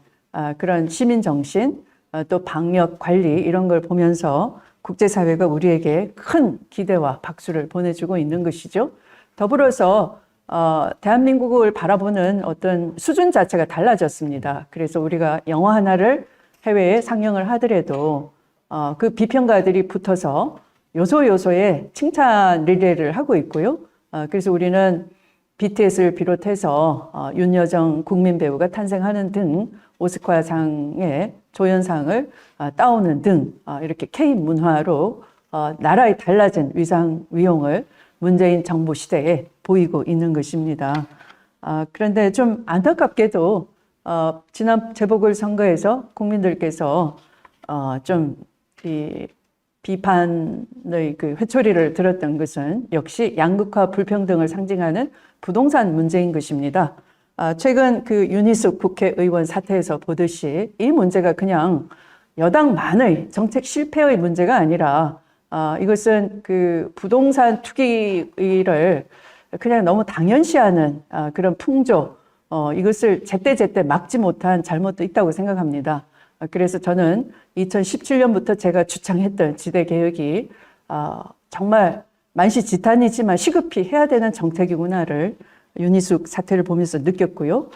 그런 시민 정신 또 방역 관리 이런 걸 보면서 국제사회가 우리에게 큰 기대와 박수를 보내주고 있는 것이죠. 더불어서 대한민국을 바라보는 어떤 수준 자체가 달라졌습니다. 그래서 우리가 영화 하나를 해외에 상영을 하더라도 그 비평가들이 붙어서 요소요소에 칭찬 리레이를 하고 있고요. 그래서 우리는 BTS를 비롯해서 윤여정 국민 배우가 탄생하는 등 오스카상의 조연상을 따오는 등 이렇게 K-문화로 나라의 달라진 위상 위용을 문재인 정부 시대에 보이고 있는 것입니다. 그런데 좀 안타깝게도 지난 재보궐선거에서 국민들께서 좀 이 비판의 그 회초리를 들었던 것은 역시 양극화 불평등을 상징하는 부동산 문제인 것입니다. 최근 그 윤희숙 국회의원 사태에서 보듯이 이 문제가 그냥 여당만의 정책 실패의 문제가 아니라 이것은 그 부동산 투기를 그냥 너무 당연시하는 그런 풍조 이것을 제때제때 막지 못한 잘못도 있다고 생각합니다. 그래서 저는 2017년부터 제가 주창했던 지대 개혁이 정말 만시지탄이지만 시급히 해야 되는 정책이구나를 윤희숙 사태를 보면서 느꼈고요.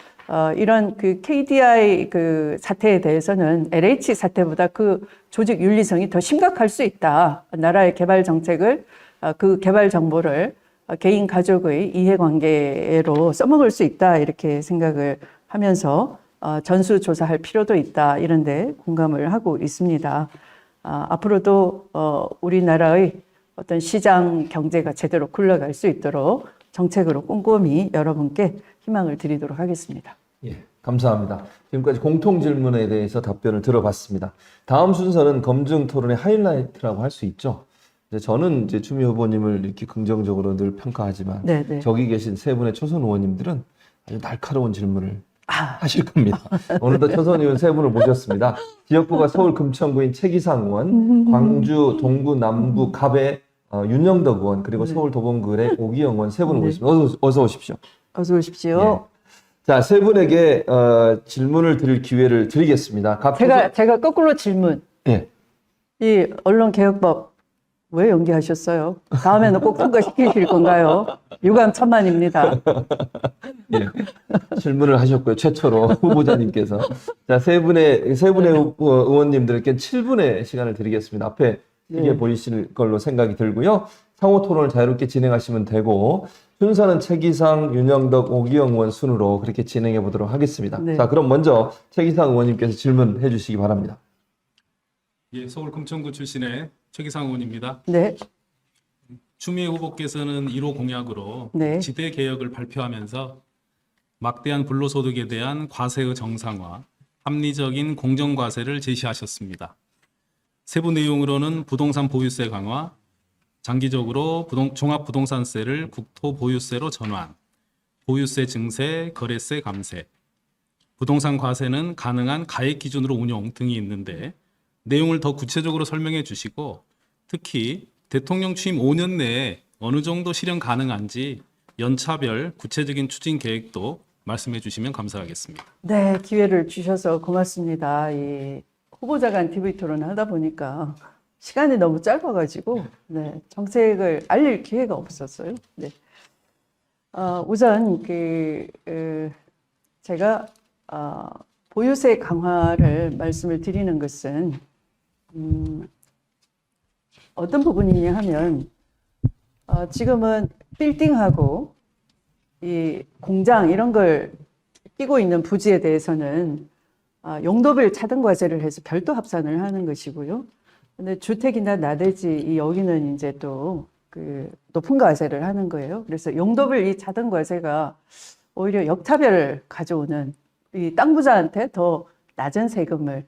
이런 그 KDI 그 사태에 대해서는 LH 사태보다 그 조직 윤리성이 더 심각할 수 있다. 나라의 개발 정책을 그 개발 정보를 개인 가족의 이해관계로 써먹을 수 있다. 이렇게 생각을 하면서 전수조사할 필요도 있다. 이런 데 공감을 하고 있습니다. 앞으로도 우리나라의 어떤 시장 경제가 제대로 굴러갈 수 있도록 정책으로 꼼꼼히 여러분께 희망을 드리도록 하겠습니다. 예, 감사합니다. 지금까지 공통 질문에 대해서 답변을 들어봤습니다. 다음 순서는 검증 토론의 하이라이트라고 할 수 있죠. 저는 이제 추미애 후보님을 이렇게 긍정적으로 늘 평가하지만 네네. 저기 계신 세 분의 초선 의원님들은 아주 날카로운 질문을 하실 겁니다. 오늘도 초선 의원 세 분을 모셨습니다. 지역구가 서울 금천구인 최기상 의원, 광주 동구 남부 갑의 윤영덕 의원, 그리고 서울 도봉구의 오기영 의원 세 분을 모셨습니다. 어서 오십시오. 어서 오십시오. 예. 자, 세 분에게 질문을 드릴 기회를 드리겠습니다. 제가 거꾸로 질문. 예. 이 언론개혁법 왜 연기하셨어요? 다음에는 꼭 통과시키실 건가요? 유감천만입니다. 예. 질문을 하셨고요. 최초로 후보자님께서. 자, 세 분의 의원님들께 7분의 시간을 드리겠습니다. 앞에 이게 보이실 걸로 생각이 들고요. 상호 토론을 자유롭게 진행하시면 되고, 순서는 최기상, 윤영덕, 오기영 의원 순으로 그렇게 진행해 보도록 하겠습니다. 네. 자, 그럼 먼저 최기상 의원님께서 질문해 주시기 바랍니다. 예, 서울 금천구 출신의 최기상 의원입니다. 네. 추미애 후보께서는 1호 공약으로 네. 지대 개혁을 발표하면서 막대한 불로소득에 대한 과세의 정상화, 합리적인 공정과세를 제시하셨습니다. 세부 내용으로는 부동산 보유세 강화, 장기적으로 종합부동산세를 국토보유세로 전환, 보유세 증세, 거래세 감세, 부동산 과세는 가능한 가액 기준으로 운용 등이 있는데 내용을 더 구체적으로 설명해 주시고 특히 대통령 취임 5년 내에 어느 정도 실현 가능한지 연차별 구체적인 추진 계획도 말씀해 주시면 감사하겠습니다. 네, 기회를 주셔서 고맙습니다. 이 후보자 간 TV 토론을 하다 보니까 시간이 너무 짧아가지고 정책을 알릴 기회가 없었어요. 네. 우선 제가 보유세 강화를 말씀을 드리는 것은 어떤 부분이냐 하면 지금은 빌딩하고 이 공장 이런 걸 끼고 있는 부지에 대해서는 용도별 차등과세를 해서 별도 합산을 하는 것이고요. 근데 주택이나 나대지 여기는 이제 또 그 높은 과세를 하는 거예요. 그래서 용도별 이 차등과세가 오히려 역차별을 가져오는 이 땅 부자한테 더 낮은 세금을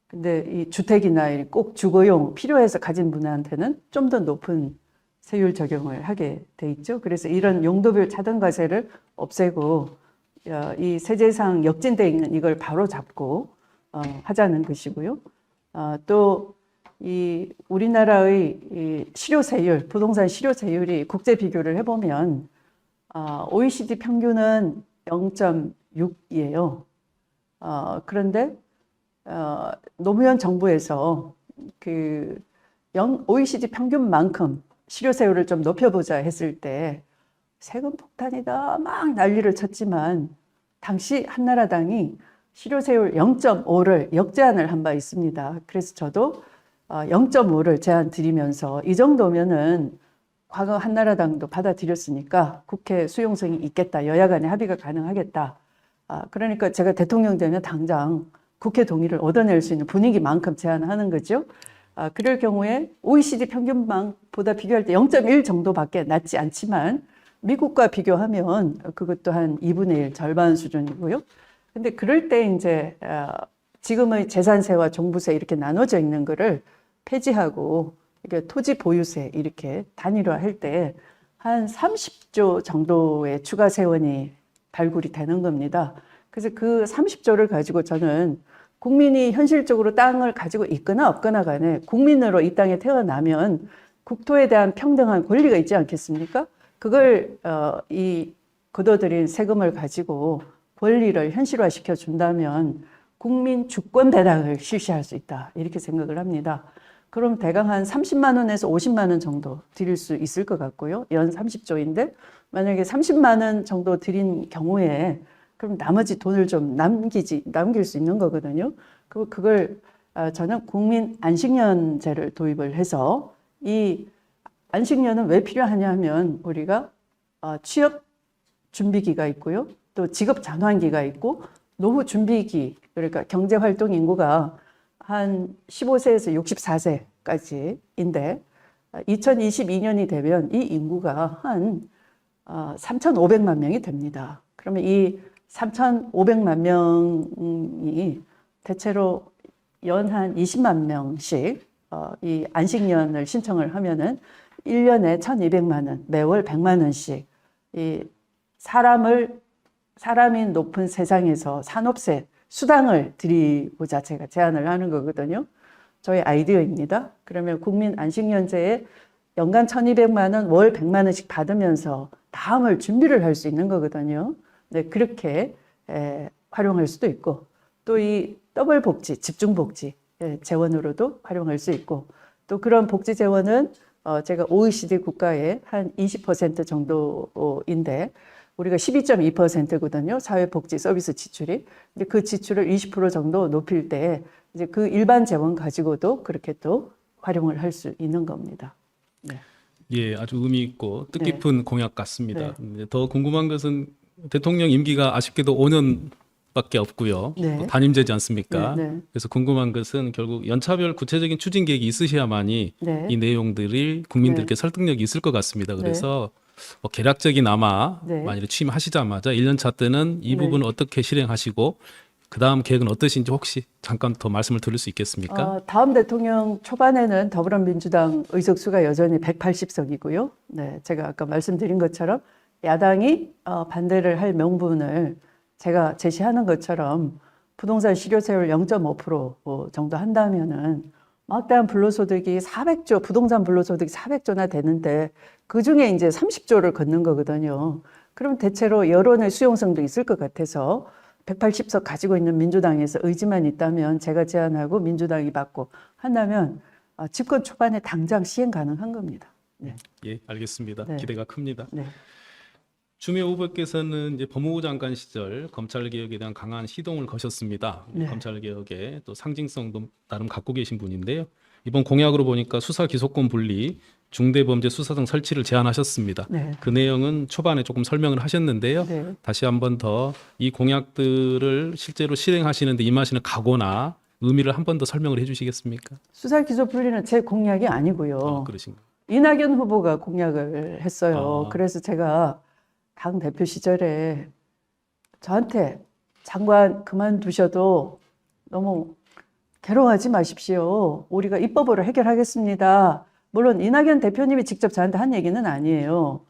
근데 이 주택이나 꼭 주거용 필요해서 가진 분한테는 좀 더 높은 세율 적용을 하게 돼 있죠. 그래서 이런 용도별 차등과세를 없애고 이 세제상 역진돼 있는 이걸 바로 잡고 하자는 것이고요. 또 이 우리나라의 이 실효세율, 부동산 실효세율이 국제 비교를 해보면 OECD 평균은 0.6이에요. 그런데 노무현 정부에서 그 OECD 평균만큼 실효세율을 좀 높여보자 했을 때 세금 폭탄이다 막 난리를 쳤지만 당시 한나라당이 실효세율 0.5를 역제안을 한 바 있습니다. 그래서 저도 0.5를 제안 드리면서 이 정도면은 과거 한나라당도 받아들였으니까 국회 수용성이 있겠다. 여야 간에 합의가 가능하겠다. 그러니까 제가 대통령 되면 당장 국회 동의를 얻어낼 수 있는 분위기만큼 제안하는 거죠. 그럴 경우에 OECD 평균보다 비교할 때 0.1 정도밖에 낮지 않지만 미국과 비교하면 그것도 한 2분의 1 절반 수준이고요. 근데 그럴 때 이제 지금의 재산세와 종부세 이렇게 나눠져 있는 거를 폐지하고 이게 토지 보유세 이렇게 단일화할 때 한 30조 정도의 추가 세원이 발굴이 되는 겁니다. 그래서 그 30조를 가지고 저는 국민이 현실적으로 땅을 가지고 있거나 없거나 간에 국민으로 이 땅에 태어나면 국토에 대한 평등한 권리가 있지 않겠습니까? 그걸 이 거둬들인 세금을 가지고 권리를 현실화시켜 준다면 국민 주권 배당을 실시할 수 있다. 이렇게 생각을 합니다. 그럼 대강 한 30만 원에서 50만 원 정도 드릴 수 있을 것 같고요. 연 30조인데 만약에 30만 원 정도 드린 경우에 그럼 나머지 돈을 좀 남길 수 있는 거거든요. 그걸 저는 국민 안식년제를 도입을 해서 이 안식년은 왜 필요하냐 하면 우리가 취업 준비기가 있고요. 또 직업 전환기가 있고 노후 준비기, 그러니까 경제활동 인구가 한 15세에서 64세까지인데 2022년이 되면 이 인구가 한 3,500만 명이 됩니다. 그러면 이 3,500만 명이 대체로 연 한 20만 명씩 이 안식년을 신청을 하면은 1년에 1,200만 원, 매월 100만 원씩 이 사람이 높은 세상에서 산업세 수당을 드리고자 제가 제안을 하는 거거든요. 저의 아이디어입니다. 그러면 국민 안식년제에 연간 1,200만 원, 월 100만 원씩 받으면서 다음을 준비를 할 수 있는 거거든요. 네, 그렇게 활용할 수도 있고 또 이 더블 복지, 집중 복지 재원으로도 활용할 수 있고 또 그런 복지 재원은 제가 OECD 국가의 한 20% 정도인데 우리가 12.2%거든요. 사회복지 서비스 지출이. 근데 그 지출을 20% 정도 높일 때 이제 그 일반 재원 가지고도 그렇게 또 활용을 할 수 있는 겁니다. 네. 예, 아주 의미 있고 뜻깊은 공약 같습니다. 더 궁금한 것은 대통령 임기가 아쉽게도 5년밖에 없고요. 네. 또 단임제지 않습니까? 네. 그래서 궁금한 것은 결국 연차별 구체적인 추진 계획이 있으셔야만이 네. 이 내용들이 국민들께 설득력이 있을 것 같습니다. 그래서 뭐 개략적인 아마 네. 만일에 취임하시자마자 1년 차 때는 이 네. 부분을 어떻게 실행하시고 그 다음 계획은 어떠신지 혹시 잠깐 더 말씀을 드릴 수 있겠습니까? 다음 대통령 초반에는 더불어민주당 의석수가 여전히 180석이고요. 네, 제가 아까 말씀드린 것처럼 야당이 반대를 할 명분을 제가 제시하는 것처럼 부동산 실효세율 0.5% 정도 한다면은 막대한 불로소득이 400조, 부동산 불로소득이 400조나 되는데 그 중에 이제 30조를 걷는 거거든요. 그럼 대체로 여론의 수용성도 있을 것 같아서 180석 가지고 있는 민주당에서 의지만 있다면 제가 제안하고 민주당이 받고 한다면 집권 초반에 당장 시행 가능한 겁니다. 네. 예, 알겠습니다. 네. 기대가 큽니다. 네. 추미애 후보께서는 이제 법무부 장관 시절 검찰 개혁에 대한 강한 시동을 거셨습니다. 네. 검찰 개혁에 또 상징성도 나름 갖고 계신 분인데요. 이번 공약으로 보니까 수사 기소권 분리, 중대범죄수사청 설치를 제안하셨습니다. 네. 그 내용은 초반에 조금 설명을 하셨는데요. 네. 다시 한번 더 이 공약들을 실제로 실행하시는데 임하시는 각오나 의미를 한 번 더 설명을 해주시겠습니까? 수사 기소 분리는 제 공약이 아니고요. 그러신가요? 이낙연 후보가 공약을 했어요. 아. 그래서 제가 당 대표 시절에 저한테 장관 그만두셔도 너무 괴로워하지 마십시오. 우리가 입법으로 해결하겠습니다. 물론 이낙연 대표님이 직접 저한테 한 얘기는 아니에요.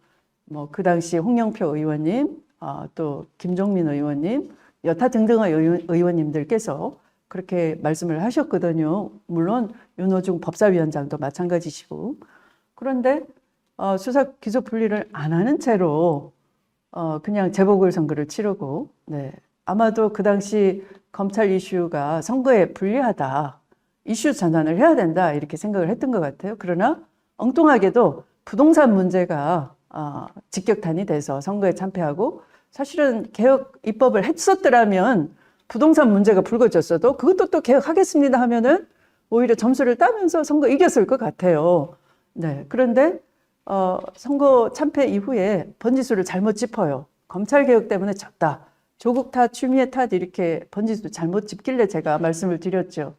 뭐 그 당시 홍영표 의원님, 또 김종민 의원님, 여타 등등의 의원님들께서 그렇게 말씀을 하셨거든요. 물론 윤호중 법사위원장도 마찬가지시고. 그런데 수사 기소 분리를 안 하는 채로 그냥 재보궐선거를 치르고, 네. 아마도 그 당시 검찰 이슈가 선거에 불리하다, 이슈 전환을 해야 된다 이렇게 생각을 했던 것 같아요. 그러나 엉뚱하게도 부동산 문제가 직격탄이 돼서 선거에 참패하고, 사실은 개혁 입법을 했었더라면 부동산 문제가 불거졌어도 그것도 또 개혁하겠습니다 하면은 오히려 점수를 따면서 선거 이겼을 것 같아요. 네. 그런데 선거 참패 이후에 번지수를 잘못 짚어요. 검찰 개혁 때문에 졌다. 조국 탓, 추미애 탓 이렇게 번지수 잘못 짚길래 제가 말씀을 드렸죠.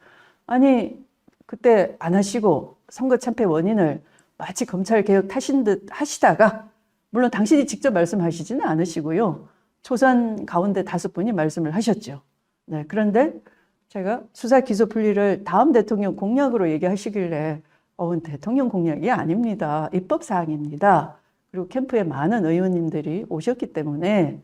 아니 그때 안 하시고 선거 참패 원인을 마치 검찰 개혁 탓인 듯 하시다가, 물론 당신이 직접 말씀하시지는 않으시고요. 초선 가운데 5분이 말씀을 하셨죠. 네. 그런데 제가 수사 기소 분리를 다음 대통령 공약으로 얘기하시길래 대통령 공약이 아닙니다. 입법 사항입니다. 그리고 캠프에 많은 의원님들이 오셨기 때문에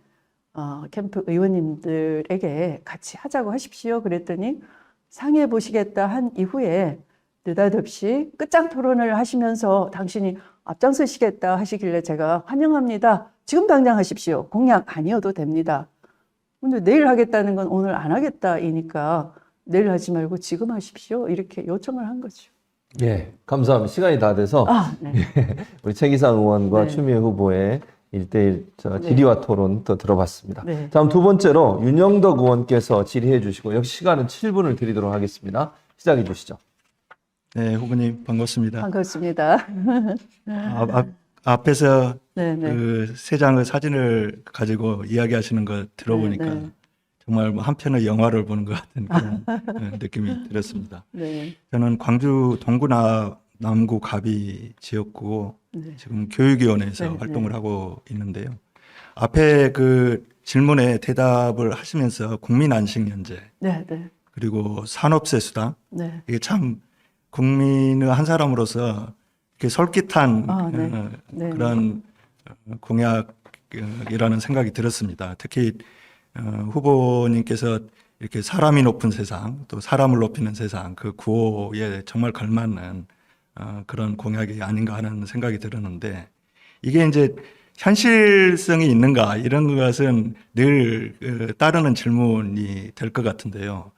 캠프 의원님들에게 같이 하자고 하십시오. 그랬더니 상의해 보시겠다 한 이후에 느닷없이 끝장 토론을 하시면서 당신이 앞장서시겠다 하시길래 제가 환영합니다. 지금 당장 하십시오. 공약 아니어도 됩니다. 근데 내일 하겠다는 건 오늘 안 하겠다이니까 내일 하지 말고 지금 하십시오. 이렇게 요청을 한 거죠. 예, 감사합니다. 시간이 다 돼서 네. 우리 최기상 의원과 네. 추미애 후보의 1대1 질의와 토론 또 들어봤습니다. 네. 다음 두 번째로 윤영덕 의원께서 질의해 주시고 역시 시간은 7분을 드리도록 하겠습니다. 시작해 주시죠. 네, 후보님 반갑습니다. 반갑습니다. 앞에서 네, 네. 그 세 장의 사진을 가지고 이야기하시는 거 들어보니까 네, 네. 정말 뭐 한편의 영화를 보는 것 같은 그런 느낌이 들었습니다. 네. 저는 광주 동구 남구 갑이 지역구 네. 지금 교육위원회에서 네, 활동을 하고 있는데요. 앞에 그 질문에 대답을 하시면서 국민안식연재 네, 네. 그리고 산업세수당 네. 이게 참 국민의 한 사람으로서 이렇게 솔깃한 네. 네. 그런 공약이라는 생각이 들었습니다. 특히 후보님께서 이렇게 사람이 높은 세상, 또 사람을 높이는 세상, 그 구호에 정말 걸맞는 그런 공약이 아닌가 하는 생각이 들었는데, 이게 이제 현실성이 있는가 이런 것은 늘 따르는 질문이 될 것 같은데요.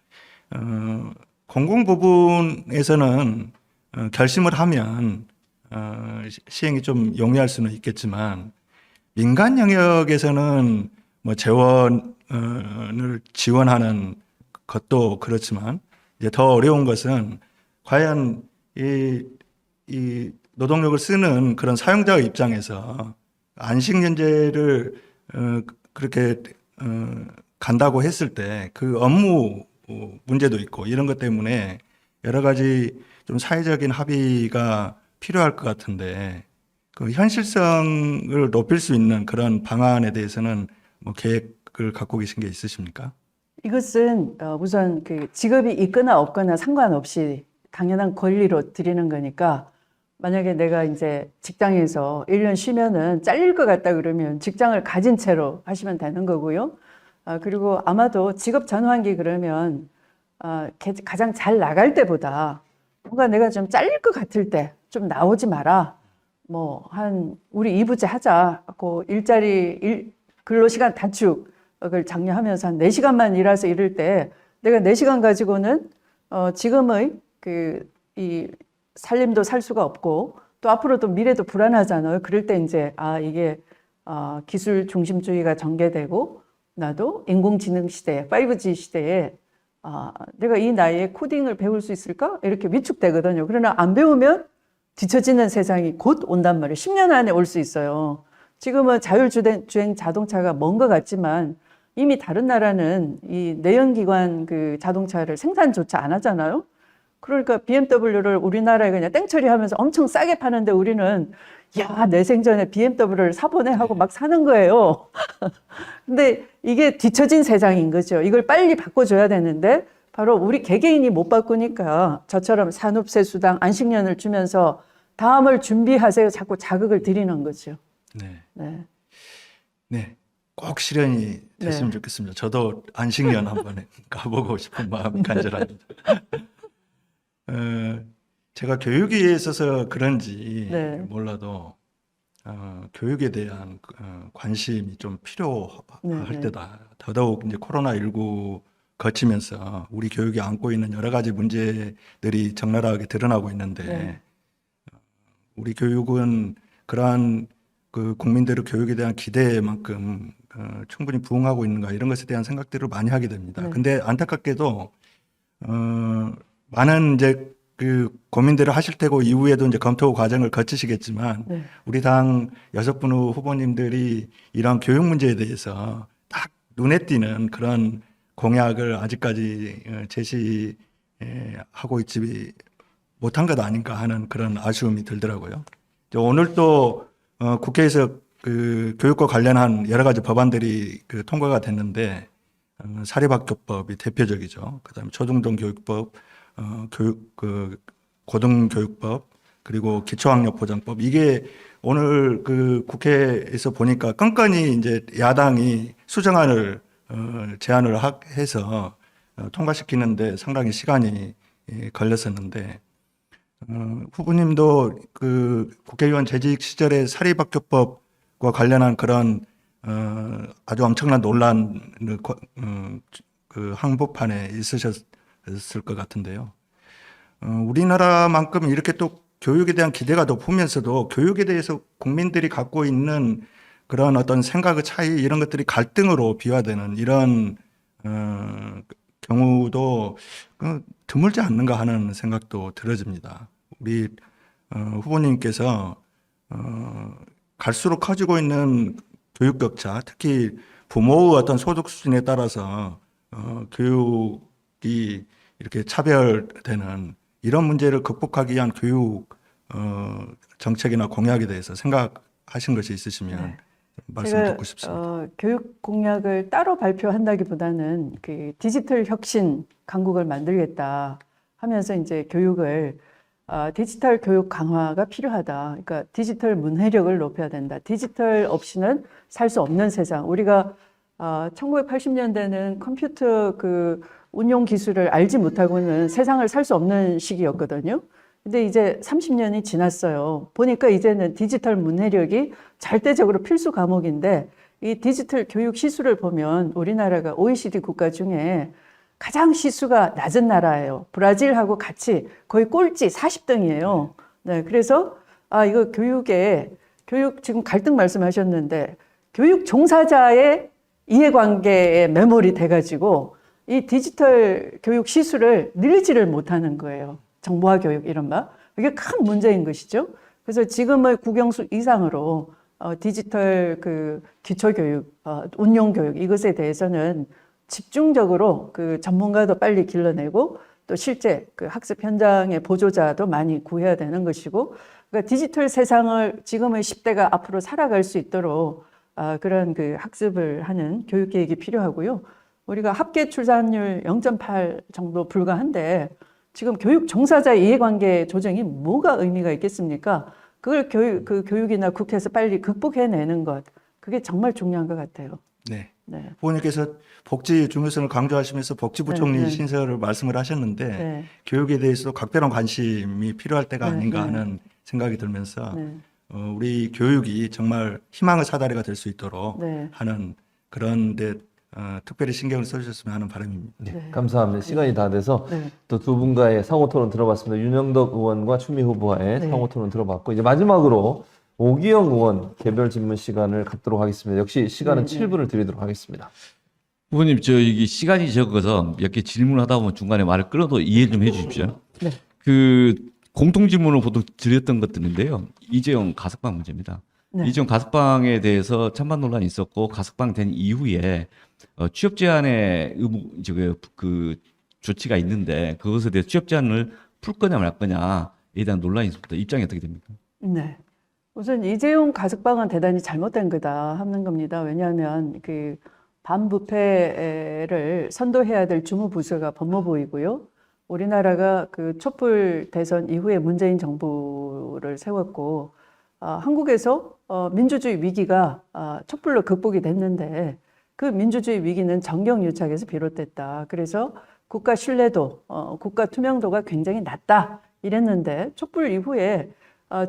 공공 부분에서는 결심을 하면 시행이 좀 용이할 수는 있겠지만, 민간 영역에서는 뭐 재원을 지원하는 것도 그렇지만, 이제 더 어려운 것은 과연 이 노동력을 쓰는 그런 사용자의 입장에서 안식연재를 그렇게 간다고 했을 때 그 업무 문제도 있고 이런 것 때문에 여러 가지 좀 사회적인 합의가 필요할 것 같은데, 그 현실성을 높일 수 있는 그런 방안에 대해서는 뭐 계획을 갖고 계신 게 있으십니까? 이것은 우선 그 직업이 있거나 없거나 상관없이 당연한 권리로 드리는 거니까, 만약에 내가 이제 직장에서 1년 쉬면은 잘릴 것 같다 그러면 직장을 가진 채로 하시면 되는 거고요. 그리고 아마도 직업 전환기 그러면 가장 잘 나갈 때보다 뭔가 내가 좀 잘릴 것 같을 때 좀 나오지 마라. 뭐 우리 이부제 하자고 근로시간 단축을 장려하면서 한 4시간만 일해서 이럴 때 내가 4시간 가지고는 지금의 이 살림도 살 수가 없고 또 앞으로도 미래도 불안하잖아요. 그럴 때 이제 이게 기술 중심주의가 전개되고 나도 인공지능 시대에 5G 시대에 내가 이 나이에 코딩을 배울 수 있을까? 이렇게 위축되거든요. 그러나 안 배우면 뒤처지는 세상이 곧 온단 말이에요. 10년 안에 올 수 있어요. 지금은 자율주행 자동차가 먼 것 같지만 이미 다른 나라는 이 내연기관 그 자동차를 생산조차 안 하잖아요. 그러니까 BMW를 우리나라에 그냥 땡처리하면서 엄청 싸게 파는데 우리는 야, 내 생전에 BMW를 사보네 하고 막 사는 거예요. 근데 이게 뒤처진 세상인 거죠. 이걸 빨리 바꿔줘야 되는데 바로 우리 개개인이 못 바꾸니까 저처럼 산업세수당, 안식년을 주면서 다음을 준비하세요. 자꾸 자극을 드리는 거죠. 네. 네. 네. 꼭 실현이 됐으면 좋겠습니다. 저도 안식년 한번 가보고 싶은 마음이 간절합니다. 제가 교육에 있어서 그런지 몰라도 교육에 대한 관심이 좀 필요할 때다. 더더욱 이제 코로나19 거치면서 우리 교육이 안고 있는 여러 가지 문제들이 적나라하게 드러나고 있는데 우리 교육은 그러한 그 국민들의 교육에 대한 기대만큼 충분히 부응하고 있는가 이런 것에 대한 생각들을 많이 하게 됩니다. 근데 안타깝게도 많은 이제 그 고민들을 하실 테고 이후에도 이제 검토 과정을 거치시겠지만 우리 당 6분의 후보님들이 이런 교육 문제에 대해서 딱 눈에 띄는 그런 공약을 아직까지 제시하고 있지 못한 것 아닌가 하는 그런 아쉬움이 들더라고요. 오늘 또 국회에서 그 교육과 관련한 여러 가지 법안들이 그 통과가 됐는데 사립학교법이 대표적이죠. 그다음에 초중등 교육법, 고등교육법, 그리고 기초학력보장법. 이게 오늘 그 국회에서 보니까 끈끈이 이제 야당이 수정안을 제안을 해서 통과시키는데 상당히 시간이 걸렸었는데 후보님도 그 국회의원 재직 시절에 사립학교법과 관련한 그런 아주 엄청난 논란 그 항복판에 있으셨을 것 같은데요. 우리나라만큼 이렇게 또 교육에 대한 기대가 높으면서도 교육에 대해서 국민들이 갖고 있는 그런 어떤 생각의 차이 이런 것들이 갈등으로 비화되는 이런 경우도 드물지 않는가 하는 생각도 들어집니다. 우리 후보님께서 갈수록 커지고 있는 교육 격차, 특히 부모의 어떤 소득 수준에 따라서 교육이 이렇게 차별되는 이런 문제를 극복하기 위한 교육 정책이나 공약에 대해서 생각하신 것이 있으시면 네. 말씀 제가 듣고 싶습니다. 교육 공약을 따로 발표한다기보다는 그 디지털 혁신 강국을 만들겠다 하면서 이제 교육을 디지털 교육 강화가 필요하다. 그러니까 디지털 문해력을 높여야 된다. 디지털 없이는 살 수 없는 세상. 우리가 1980년대는 컴퓨터 그 운용 기술을 알지 못하고는 세상을 살 수 없는 시기였거든요. 근데 이제 30년이 지났어요. 보니까 이제는 디지털 문해력이 절대적으로 필수 과목인데 이 디지털 교육 시수를 보면 우리나라가 OECD 국가 중에 가장 시수가 낮은 나라예요. 브라질하고 같이 거의 꼴찌 40등이에요. 네, 그래서 이거 교육 지금 갈등 말씀하셨는데 교육 종사자의 이해관계에 매몰이 돼가지고 이 디지털 교육 시수를 늘리지를 못하는 거예요. 정보화 교육 이른바. 이게 큰 문제인 것이죠. 그래서 지금의 국영수 이상으로 디지털 그 기초교육, 운용교육 이것에 대해서는 집중적으로 그 전문가도 빨리 길러내고 또 실제 그 학습 현장의 보조자도 많이 구해야 되는 것이고 그러니까 디지털 세상을 지금의 10대가 앞으로 살아갈 수 있도록 그런 그 학습을 하는 교육 계획이 필요하고요. 우리가 합계 출산율 0.8 정도 불과한데 지금 교육 종사자 이해관계 조정이 뭐가 의미가 있겠습니까? 그걸 그 교육이나 국회에서 빨리 극복해내는 것 그게 정말 중요한 것 같아요. 네. 네. 후보님께서 복지 중요성을 강조하시면서 복지부총리 네, 네. 신설을 말씀을 하셨는데 네. 교육에 대해서도 각별한 관심이 필요할 때가 네, 아닌가 네. 하는 생각이 들면서 네. 우리 교육이 정말 희망의 사다리가 될 수 있도록 네. 하는 그런 데 특별히 신경을 써주셨으면 하는 바람입니다. 네, 네. 감사합니다. 시간이 다 돼서 네. 또 두 분과의 상호 토론 들어봤습니다. 윤영덕 의원과 추미 후보와의 네. 상호 토론 들어봤고 이제 마지막으로 오기영 의원 개별 질문 시간을 갖도록 하겠습니다. 역시 시간은 네, 7분을 드리도록 하겠습니다. 후보님, 이게 시간이 적어서 몇 개 질문하다 보면 중간에 말을 끊어도 이해 좀 해주십시오. 네. 그 공통 질문을 보도 드렸던 것들인데요. 이재용 가석방 문제입니다. 네. 이재용 가석방에 대해서 찬반 논란이 있었고 가석방 된 이후에 취업 제한의 의무 그 조치가 있는데 그것에 대해 취업 제한을 풀 거냐 말 거냐에 대한 논란이 있습니다. 입장이 어떻게 됩니까? 네. 우선 이재용 가석방은 대단히 잘못된 거다 하는 겁니다. 왜냐하면 그 반부패를 선도해야 될 주무부서가 법무부이고요. 우리나라가 그 촛불 대선 이후에 문재인 정부를 세웠고 한국에서 민주주의 위기가 촛불로 극복이 됐는데 그 민주주의 위기는 정경유착에서 비롯됐다. 그래서 국가 신뢰도, 국가 투명도가 굉장히 낮다 이랬는데 촛불 이후에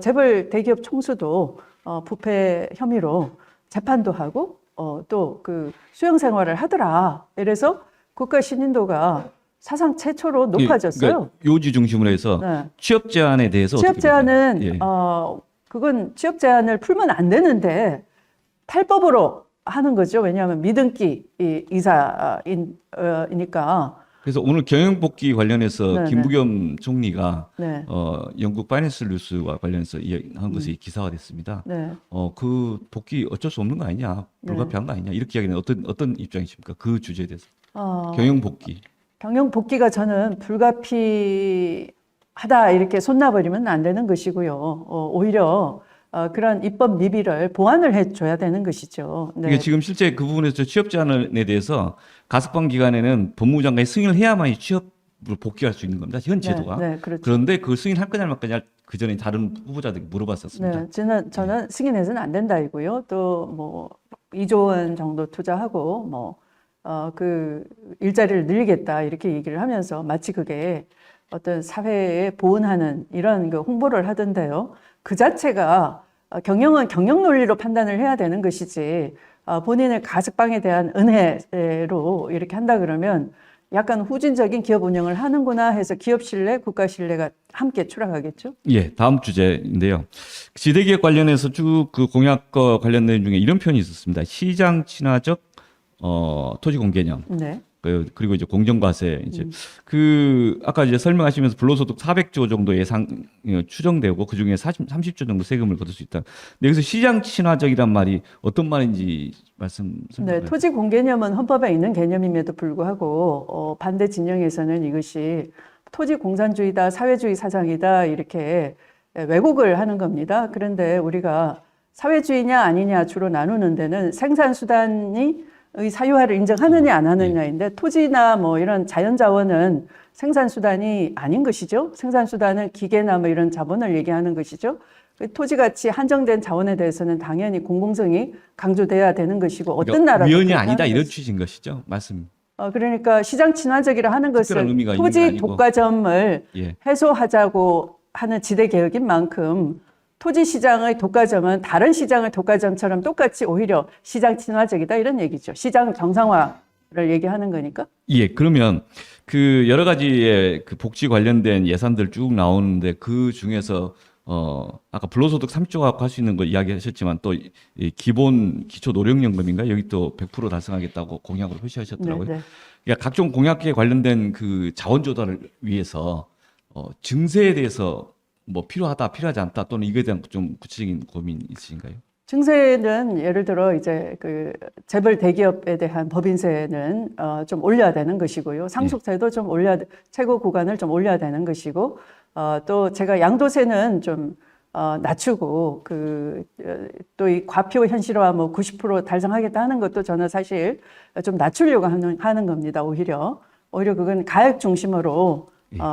재벌 대기업 총수도 부패 혐의로 재판도 하고 또 그 수용 생활을 하더라. 이래서 국가 신인도가 사상 최초로 높아졌어요. 그러니까 요지 중심으로 해서 네. 취업 제한에 대해서 취업 어떻게 제한은 보세요? 예. 그건 취업 제한을 풀면 안 되는데 탈법으로 하는 거죠. 왜냐하면 미등기 이사이니까. 그래서 오늘 경영복귀 관련해서 네, 김부겸 총리가 네. 영국 파이낸스 뉴스와 관련해서 한 것이 기사화됐습니다. 네. 그 복귀 어쩔 수 없는 거 아니냐, 불가피한 거 아니냐 이렇게 이야기는 어떤 입장이십니까? 그 주제에 대해서 경영복귀. 경영 복귀가 저는 불가피하다 이렇게 손놔버리면 안 되는 것이고요. 오히려 그런 입법 미비를 보완을 해줘야 되는 것이죠. 네. 이게 지금 실제 그 부분에서 취업 제한에 대해서 가석방 기간에는 법무부 장관이 승인을 해야만이 취업을 복귀할 수 있는 겁니다. 현 제도가. 네, 그렇죠. 그런데 그걸 승인할 거냐 말 거냐 그 전에 다른 후보자들이 물어봤었습니다. 네, 저는 승인해서는 안 된다이고요. 또 뭐 2조 원 정도 투자하고 그 일자리를 늘리겠다 이렇게 얘기를 하면서 마치 그게 어떤 사회에 보은하는 이런 그 홍보를 하던데요. 그 자체가 경영은 경영 논리로 판단을 해야 되는 것이지 본인의 가석방에 대한 은혜로 이렇게 한다 그러면 약간 후진적인 기업 운영을 하는구나 해서 기업 신뢰, 국가 신뢰가 함께 추락하겠죠. 예, 다음 주제인데요. 지대기획 관련해서 쭉 그 공약과 관련 내용 중에 이런 표현이 있었습니다. 시장 친화적 토지 공개념. 네. 그리고 이제 공정과세 이제 그 아까 이제 설명하시면서 불로소득 400조 정도 예상 추정되고 그 중에 30조 정도 세금을 거둘 수 있다. 근데 여기서 시장 친화적이란 말이 어떤 말인지 말씀. 네, 토지 공개념은 헌법에 있는 개념임에도 불구하고 반대 진영에서는 이것이 토지 공산주의다, 사회주의 사상이다 이렇게 왜곡을 하는 겁니다. 그런데 우리가 사회주의냐 아니냐 주로 나누는 데는 생산수단이 의 사유화를 인정하느냐 안 하느냐인데 토지나 뭐 이런 자연자원은 생산수단이 아닌 것이죠. 생산수단은 기계나 뭐 이런 자본을 얘기하는 것이죠. 토지같이 한정된 자원에 대해서는 당연히 공공성이 강조돼야 되는 것이고 어떤 나라도 위헌이 그렇게 아니다 하는 이런 것이죠. 취지인 것이죠. 말씀. 그러니까 시장 친화적이라 하는 특별한 것은 의미가 있는 게 토지 아니고. 독과점을 예. 해소하자고 하는 지대 개혁인 만큼 토지 시장의 독과점은 다른 시장의 독과점처럼 똑같이 오히려 시장 친화적이다 이런 얘기죠. 시장 정상화를 얘기하는 거니까. 예, 그러면 그 여러 가지의 그 복지 관련된 예산들 쭉 나오는데 그 중에서 아까 불로소득 3조 갖고 할 수 있는 거 이야기하셨지만 또 이 기본 기초 노령연금인가 여기 또 100% 달성하겠다고 공약으로 표시하셨더라고요. 네, 네. 그러니까 각종 공약에 관련된 그 자원 조달을 위해서 증세에 대해서 뭐 필요하지 않다 또는 이거에 대한 좀 구체적인 고민 있으신가요? 증세는 예를 들어 이제 그 재벌 대기업에 대한 법인세는 좀 올려야 되는 것이고요. 상속세도 좀 최고 구간을 좀 올려야 되는 것이고 또 제가 양도세는 좀 낮추고 또 이 과표 현실화 뭐 90% 달성하겠다 하는 것도 저는 사실 좀 낮추려고 하는 겁니다. 오히려 그건 가액 중심으로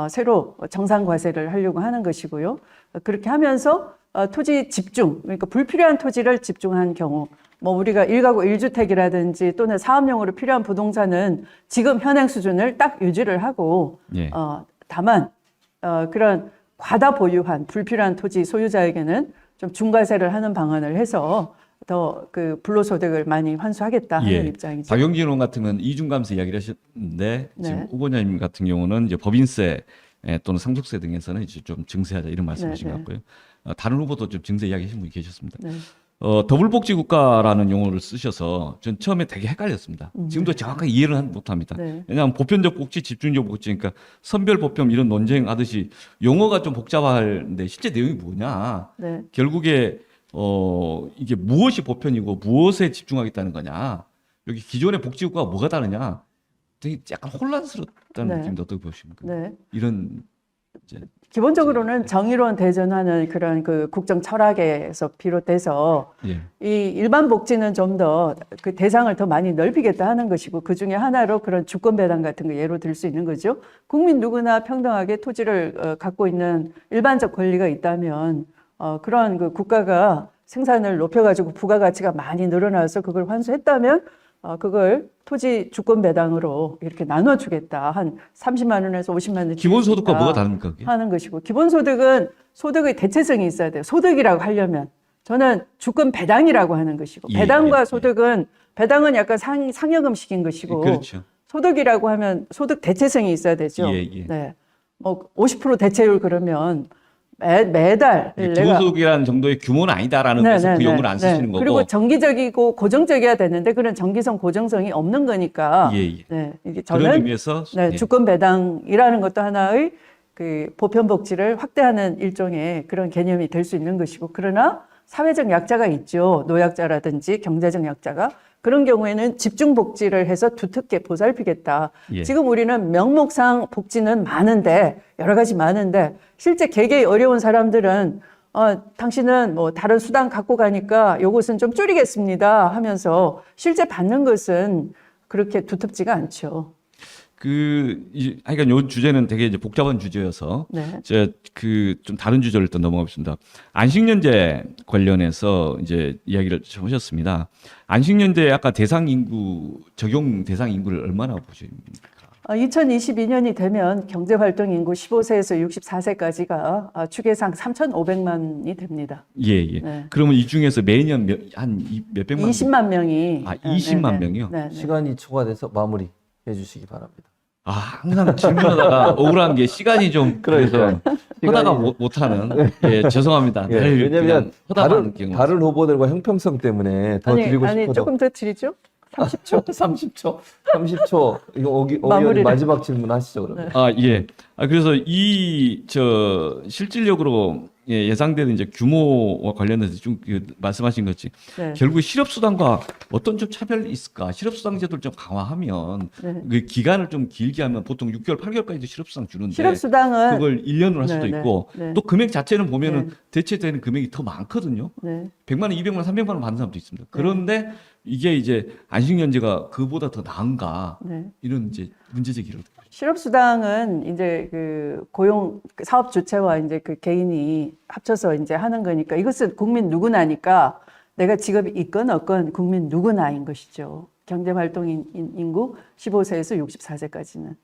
새로 정상과세를 하려고 하는 것이고요. 그렇게 하면서 토지 집중, 그러니까 불필요한 토지를 집중한 경우, 뭐 우리가 1가구 1주택이라든지 또는 사업용으로 필요한 부동산은 지금 현행 수준을 딱 유지를 하고, 예. 다만 그런 과다 보유한 불필요한 토지 소유자에게는 좀 중과세를 하는 방안을 해서 더 그 불로소득을 많이 환수하겠다 하는 입장이죠. 박영진 의원 같으면 이중감세 이야기를 하셨는데 지금 네. 후보자님 같은 경우는 이제 법인세 또는 상속세 등에서는 이제 좀 증세하자 이런 말씀하신 네, 것 같고요. 다른 후보도 좀 증세 이야기하신 분이 계셨습니다. 네. 더블복지국가라는 용어를 쓰셔서 전 처음에 되게 헷갈렸습니다. 지금도 정확하게 이해를 못합니다. 네. 왜냐하면 보편적 복지, 집중적 복지, 그러니까 선별 보편 이런 논쟁하듯이 용어가 좀 복잡한데 실제 내용이 뭐냐? 네. 결국에 이게 무엇이 보편이고 무엇에 집중하겠다는 거냐? 여기 기존의 복지국가가 뭐가 다르냐? 되게 약간 혼란스럽다는 네. 느낌도 어떻게 보십니까? 네. 이런 이제 기본적으로는 정의로운 대전하는 그런 그 국정 철학에서 비롯돼서 예. 이 일반 복지는 좀 더 그 대상을 더 많이 넓히겠다 하는 것이고 그 중에 하나로 그런 주권 배당 같은 거 예로 들 수 있는 거죠. 국민 누구나 평등하게 토지를 갖고 있는 일반적 권리가 있다면 그런 그 국가가 생산을 높여가지고 부가가치가 많이 늘어나서 그걸 환수했다면 그걸 토지 주권 배당으로 이렇게 나눠주겠다. 한 30만 원에서 50만 원. 기본소득과 뭐가 다릅니까? 그게? 하는 것이고 기본소득은 소득의 대체성이 있어야 돼요. 소득이라고 하려면 저는 주권 배당이라고 하는 것이고 예, 배당과 예, 소득은 배당은 약간 상여금식인 것이고 그렇죠. 소득이라고 하면 소득 대체성이 있어야 되죠. 예, 예. 네, 뭐 50% 대체율 그러면 매달 기본소득이라는 정도의 규모는 아니다라는 데서 그 용어를 안 쓰시는 거고. 그리고 정기적이고 고정적이어야 되는데 그런 정기성 고정성이 없는 거니까. 예, 예. 네, 이게 그런 저는 의미에서 예. 주권 배당이라는 것도 하나의 그 보편 복지를 확대하는 일종의 그런 개념이 될 수 있는 것이고 그러나 사회적 약자가 있죠. 노약자라든지 경제적 약자가 그런 경우에는 집중 복지를 해서 두텁게 보살피겠다. 예. 지금 우리는 명목상 복지는 많은데 여러 가지 많은데 실제 개개의 어려운 사람들은 당신은 뭐 다른 수단 갖고 가니까 요것은 좀 줄이겠습니다 하면서 실제 받는 것은 그렇게 두텁지가 않죠. 하여간 요 주제는 되게 이제 복잡한 주제여서 네. 제가 좀 다른 주제를 또 넘어가겠습니다. 안식년제 관련해서 이제 이야기를 좀 하셨습니다. 안식년제 아까 적용 대상 인구를 얼마나 보십니까? 2022년이 되면 경제활동 인구 15세에서 64세까지가 추계상 3,500만이 됩니다. 예. 네. 그러면 이 중에서 매년 몇백만 20만 명이. 20만 명이요? 네. 시간이 초과돼서 마무리해 주시기 바랍니다. 항상 질문하다가 억울한 게 시간이 좀 그래서 하다가 못하는. 예, 죄송합니다. 예, 늘 왜냐하면 그냥 허다한 경우. 다른 후보들과 형평성 때문에 더 드리고 아니 싶어도 조금 더 드리죠. 30초. 30초. 30초. 이거 의원님 마무리를. 마지막 질문 하시죠, 그러면. 예. 그래서 실질적으로 예상되는 이제 규모와 관련해서 좀그 말씀하신 것이 네. 결국 실업수당과 어떤 좀 차별이 있을까? 실업수당 제도를 좀 강화하면 네. 그 기간을 좀 길게 하면 보통 6개월, 8개월까지 실업수당 주는데 실업수당은 그걸 1년으로 할 수도 네, 네, 있고 네. 또 금액 자체는 보면은 네. 대체되는 금액이 더 많거든요. 네. 100만 원, 200만 원, 300만 원 받는 사람도 있습니다. 그런데 이게 이제 안식연재가 그보다 더 나은가 네. 이런 이제 문제 제기를 실업수당은 이제 그 고용 사업 주체와 이제 그 개인이 합쳐서 이제 하는 거니까 이것은 국민 누구나니까 내가 직업이 있건 없건 국민 누구나인 것이죠. 경제활동인 인구 15세에서 64세까지는.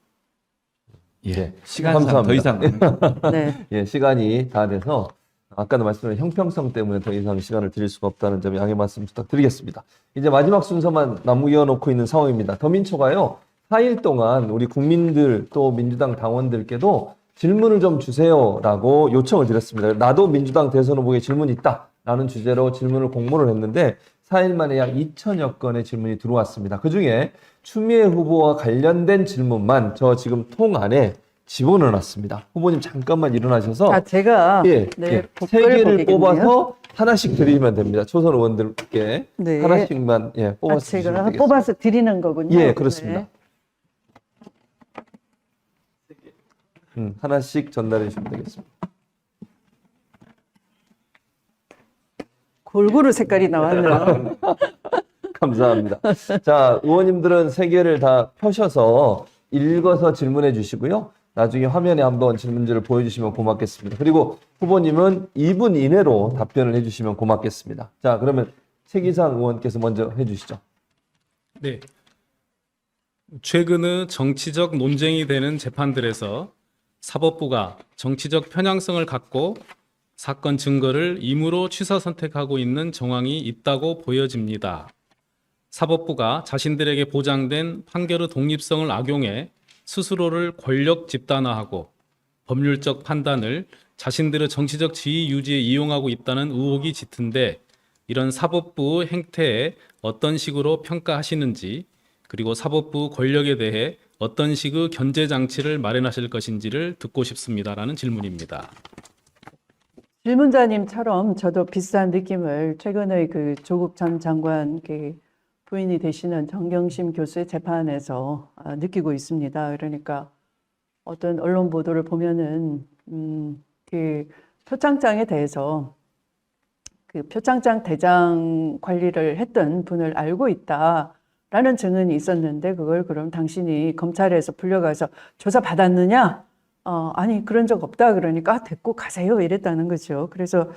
예. 시간상 더 감사합니다. 이상 네. 예, 시간이 다 돼서 아까도 말씀드린 형평성 때문에 더 이상 시간을 드릴 수가 없다는 점 양해 말씀 부탁드리겠습니다. 이제 마지막 순서만 남겨놓고 있는 상황입니다. 더민초가요, 4일 동안 우리 국민들 또 민주당 당원들께도 질문을 좀 주세요라고 요청을 드렸습니다. 나도 민주당 대선 후보에 질문이 있다라는 주제로 질문을 공모를 했는데 4일 만에 약 2천여 건의 질문이 들어왔습니다. 그중에 추미애 후보와 관련된 질문만 저 지금 통 안에 집어넣어 놨습니다. 후보님 잠깐만 일어나셔서 제가 예, 네, 예. 복걸 3개를 보겠네요. 뽑아서 하나씩 드리면 됩니다. 초선 의원들께 네. 하나씩만 뽑아서 주시면 제가 되겠습니다. 뽑아서 드리는 거군요. 예, 그렇습니다. 네. 하나씩 전달해 주시면 되겠습니다. 골고루 색깔이 나왔네요. 감사합니다. 자, 의원님들은 3개를 다 펴셔서 읽어서 질문해 주시고요. 나중에 화면에 한번 질문지를 보여주시면 고맙겠습니다. 그리고 후보님은 2분 이내로 답변을 해주시면 고맙겠습니다. 자, 그러면 최기상 의원께서 먼저 해주시죠. 네. 최근의 정치적 논쟁이 되는 재판들에서 사법부가 정치적 편향성을 갖고 사건 증거를 임의로 취사 선택하고 있는 정황이 있다고 보여집니다. 사법부가 자신들에게 보장된 판결의 독립성을 악용해 스스로를 권력 집단화하고 법률적 판단을 자신들의 정치적 지위 유지에 이용하고 있다는 의혹이 짙은데 이런 사법부 행태에 어떤 식으로 평가하시는지 그리고 사법부 권력에 대해 어떤 식의 견제 장치를 마련하실 것인지를 듣고 싶습니다라는 질문입니다. 질문자님처럼 저도 비슷한 느낌을 최근의 그 조국 전 장관 그 부인이 되시는 정경심 교수의 재판에서 느끼고 있습니다. 그러니까 어떤 언론 보도를 보면은 그 표창장에 대해서 그 표창장 대장 관리를 했던 분을 알고 있다라는 증언이 있었는데 그걸 그럼 당신이 검찰에서 불려가서 조사 받았느냐? 아니 그런 적 없다 그러니까 됐고 가세요 이랬다는 거죠. 그래서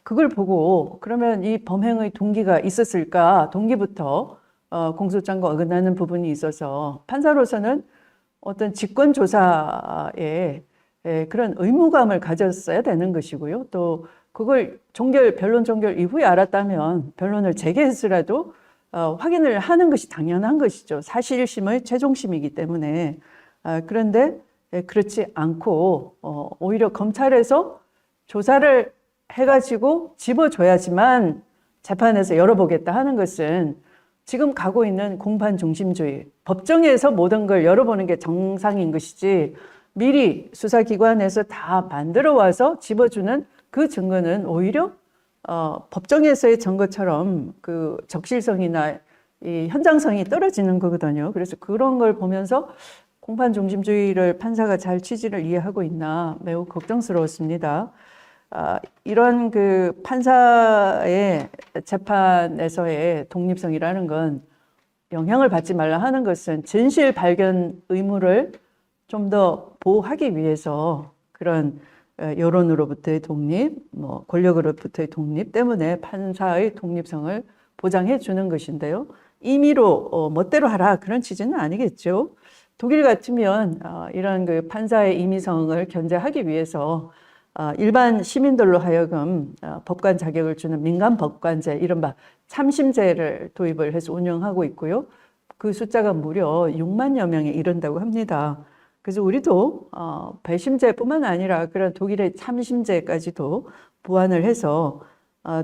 그걸 보고 그러면 이 범행의 동기가 있었을까? 동기부터 공소장과 어긋나는 부분이 있어서 판사로서는 어떤 직권 조사에 그런 의무감을 가졌어야 되는 것이고요. 또 그걸 변론 종결 이후에 알았다면 변론을 재개했으라도 확인을 하는 것이 당연한 것이죠. 사실심의 최종심이기 때문에. 그런데 그렇지 않고 오히려 검찰에서 조사를 해가지고 집어줘야지만 재판에서 열어보겠다 하는 것은 지금 가고 있는 공판 중심주의, 법정에서 모든 걸 열어보는 게 정상인 것이지 미리 수사기관에서 다 만들어 와서 집어주는 그 증거는 오히려 법정에서의 증거처럼 그 적실성이나 이 현장성이 떨어지는 거거든요. 그래서 그런 걸 보면서 공판 중심주의를 판사가 잘 취지를 이해하고 있나 매우 걱정스러웠습니다. 이런 그 판사의 재판에서의 독립성이라는 건 영향을 받지 말라 하는 것은 진실 발견 의무를 좀 더 보호하기 위해서 그런 여론으로부터의 독립, 권력으로부터의 독립 때문에 판사의 독립성을 보장해 주는 것인데요. 임의로 멋대로 하라 그런 취지는 아니겠죠. 독일 같으면 이런 그 판사의 임의성을 견제하기 위해서 일반 시민들로 하여금 법관 자격을 주는 민간 법관제, 이른바 참심제를 도입을 해서 운영하고 있고요. 그 숫자가 무려 6만여 명에 이른다고 합니다. 그래서 우리도 배심제뿐만 아니라 그런 독일의 참심제까지도 보완을 해서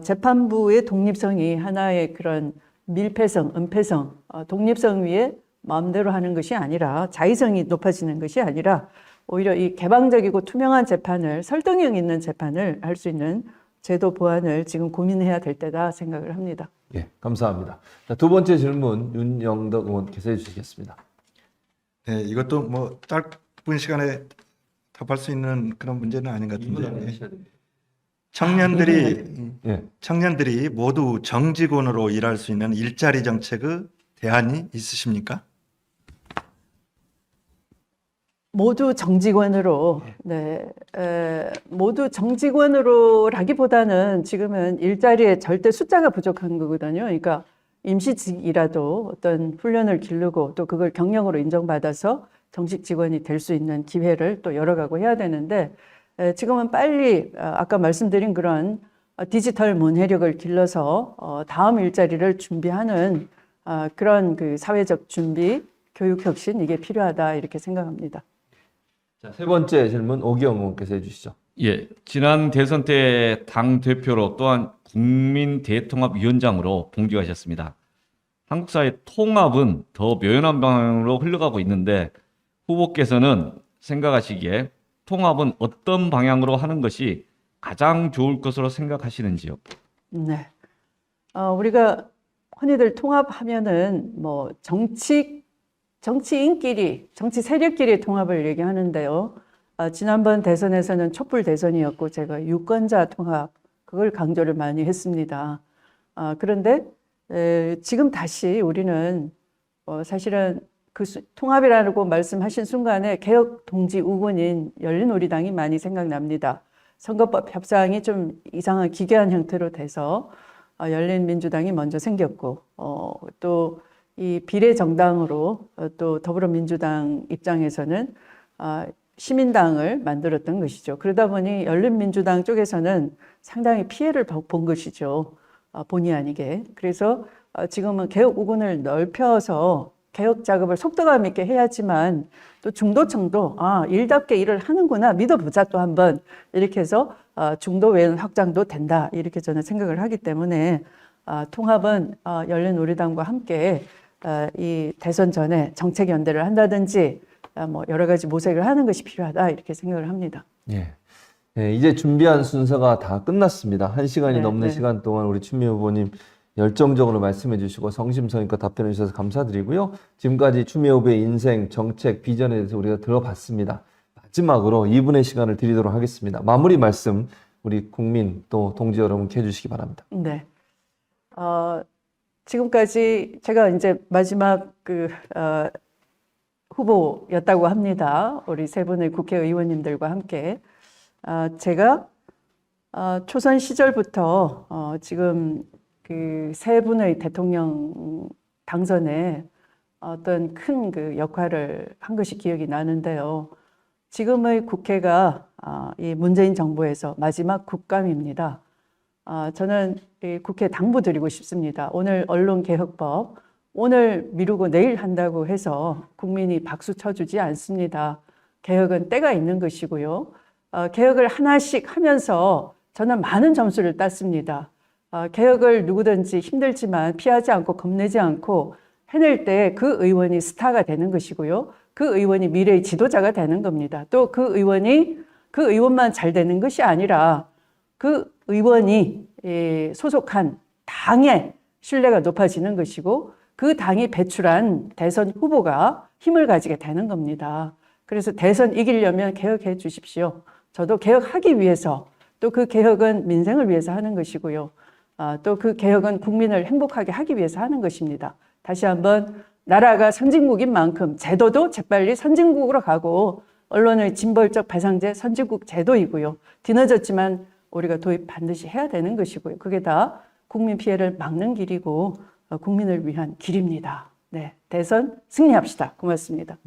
재판부의 독립성이 하나의 그런 밀폐성, 은폐성, 독립성 위에 마음대로 하는 것이 아니라 자의성이 높아지는 것이 아니라 오히려 이 개방적이고 투명한 재판을 설득력 있는 재판을 할 수 있는 제도 보완을 지금 고민해야 될 때다 생각을 합니다. 예, 감사합니다. 자, 두 번째 질문 윤영덕 의원께서 해주시겠습니다. 네, 이것도 뭐 짧은 시간에 답할 수 있는 그런 문제는 아닌 것 같은데 예. 청년들이 모두 정직원으로 일할 수 있는 일자리 정책의 대안이 있으십니까? 모두 정직원으로, 모두 정직원으로라기보다는 지금은 일자리에 절대 숫자가 부족한 거거든요. 그러니까 임시직이라도 어떤 훈련을 기르고 또 그걸 경력으로 인정받아서 정식 직원이 될 수 있는 기회를 또 열어가고 해야 되는데 지금은 빨리 아까 말씀드린 그런 디지털 문해력을 길러서 다음 일자리를 준비하는 그런 그 사회적 준비, 교육 혁신 이게 필요하다 이렇게 생각합니다. 자, 세 번째 질문 오기영 의원께서 해주시죠. 예, 지난 대선 때 당 대표로 또한 국민 대통합위원장으로 봉직하셨습니다. 한국 사회 통합은 더 묘연한 방향으로 흘러가고 있는데 후보께서는 생각하시기에 통합은 어떤 방향으로 하는 것이 가장 좋을 것으로 생각하시는지요? 네. 우리가 흔히들 통합하면은 뭐 정치인끼리, 정치 세력끼리 통합을 얘기하는데요. 지난번 대선에서는 촛불 대선이었고 제가 유권자 통합 그걸 강조를 많이 했습니다. 그런데 지금 다시 우리는 사실은 그 통합이라고 말씀하신 순간에 개혁 동지 우군인 열린우리당이 많이 생각납니다. 선거법 협상이 좀 이상한 기괴한 형태로 돼서 열린민주당이 먼저 생겼고 또 이 비례정당으로 또 더불어민주당 입장에서는 시민당을 만들었던 것이죠. 그러다 보니 열린민주당 쪽에서는 상당히 피해를 본 것이죠. 본의 아니게. 그래서 지금은 개혁 우군을 넓혀서 개혁 작업을 속도감 있게 해야지만 또 중도층도 일답게 일을 하는구나 믿어보자 또 한번 이렇게 해서 중도 외연 확장도 된다 이렇게 저는 생각을 하기 때문에 통합은 열린우리당과 함께 이 대선 전에 정책 연대를 한다든지 뭐 여러 가지 모색을 하는 것이 필요하다 이렇게 생각을 합니다. 예. 예, 이제 준비한 순서가 다 끝났습니다. 1시간이 넘는 시간 동안 우리 추미애 후보님 열정적으로 말씀해 주시고 성심성의껏 답변해 주셔서 감사드리고요. 지금까지 추미애 후보의 인생, 정책, 비전에 대해서 우리가 들어봤습니다. 마지막으로 2분의 시간을 드리도록 하겠습니다. 마무리 말씀 우리 국민 또 동지 여러분께 해주시기 바랍니다. 네. 지금까지 제가 이제 마지막 후보였다고 합니다. 우리 세 분의 국회의원님들과 함께. 제가 초선 시절부터 지금 그 세 분의 대통령 당선에 어떤 큰 그 역할을 한 것이 기억이 나는데요. 지금의 국회가 이 문재인 정부에서 마지막 국감입니다. 저는 이 국회에 당부드리고 싶습니다. 오늘 언론개혁법, 오늘 미루고 내일 한다고 해서 국민이 박수 쳐주지 않습니다. 개혁은 때가 있는 것이고요. 개혁을 하나씩 하면서 저는 많은 점수를 땄습니다. 개혁을 누구든지 힘들지만 피하지 않고 겁내지 않고 해낼 때 그 의원이 스타가 되는 것이고요. 그 의원이 미래의 지도자가 되는 겁니다. 또 그 의원만 잘 되는 것이 아니라 그 의원이 소속한 당의 신뢰가 높아지는 것이고 그 당이 배출한 대선 후보가 힘을 가지게 되는 겁니다. 그래서 대선 이기려면 개혁해 주십시오. 저도 개혁하기 위해서 또 그 개혁은 민생을 위해서 하는 것이고요. 또 그 개혁은 국민을 행복하게 하기 위해서 하는 것입니다. 다시 한번 나라가 선진국인 만큼 제도도 재빨리 선진국으로 가고 언론의 징벌적 배상제 선진국 제도이고요. 뒤늦었지만 우리가 도입 반드시 해야 되는 것이고요. 그게 다 국민 피해를 막는 길이고 국민을 위한 길입니다. 네, 대선 승리합시다. 고맙습니다.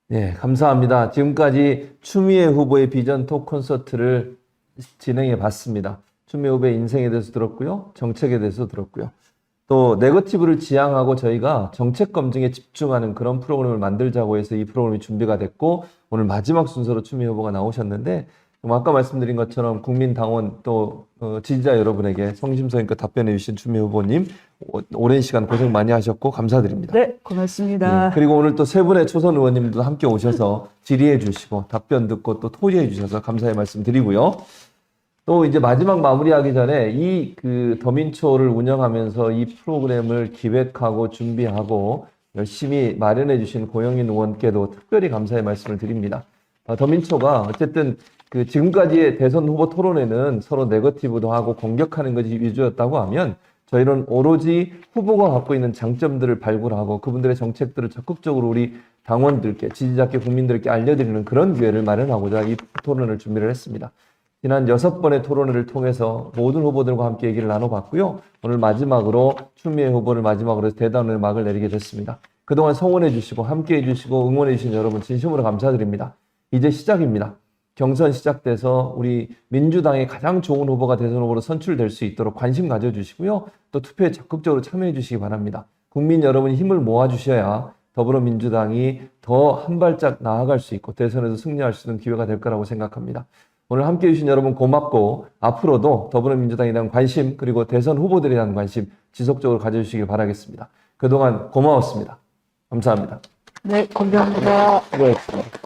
네, 감사합니다. 지금까지 추미애 후보의 비전 톡 콘서트를 진행해 봤습니다. 추미애 후보의 인생에 대해서 들었고요. 정책에 대해서 들었고요. 또 네거티브를 지향하고 저희가 정책 검증에 집중하는 그런 프로그램을 만들자고 해서 이 프로그램이 준비가 됐고 오늘 마지막 순서로 추미애 후보가 나오셨는데 아까 말씀드린 것처럼 국민당원 또 지지자 여러분에게 성심성의껏 답변해 주신 추미애 후보님 오랜 시간 고생 많이 하셨고 감사드립니다. 네, 고맙습니다. 그리고 오늘 또 세 분의 초선 의원님도 함께 오셔서 질의해 주시고 답변 듣고 또 토의해 주셔서 감사의 말씀 드리고요. 또 이제 마지막 마무리하기 전에 이 그 더민초를 운영하면서 이 프로그램을 기획하고 준비하고 열심히 마련해 주신 고영인 의원께도 특별히 감사의 말씀을 드립니다. 더민초가 어쨌든 그 지금까지의 대선 후보 토론회는 서로 네거티브도 하고 공격하는 것이 위주였다고 하면 저희는 오로지 후보가 갖고 있는 장점들을 발굴하고 그분들의 정책들을 적극적으로 우리 당원들께, 지지자께, 국민들께 알려드리는 그런 기회를 마련하고자 이 토론을 준비를 했습니다. 지난 6번의 토론회를 통해서 모든 후보들과 함께 얘기를 나눠봤고요. 오늘 마지막으로 추미애 후보를 마지막으로 해서 대단원의 막을 내리게 됐습니다. 그동안 성원해 주시고 함께 해주시고 응원해 주신 여러분 진심으로 감사드립니다. 이제 시작입니다. 경선 시작돼서 우리 민주당의 가장 좋은 후보가 대선 후보로 선출될 수 있도록 관심 가져주시고요. 또 투표에 적극적으로 참여해 주시기 바랍니다. 국민 여러분이 힘을 모아주셔야 더불어민주당이 더 한 발짝 나아갈 수 있고 대선에서 승리할 수 있는 기회가 될 거라고 생각합니다. 오늘 함께 해주신 여러분 고맙고 앞으로도 더불어민주당에 대한 관심 그리고 대선 후보들에 대한 관심 지속적으로 가져주시길 바라겠습니다. 그동안 고마웠습니다. 감사합니다. 네, 감사합니다. 수고하셨습니다.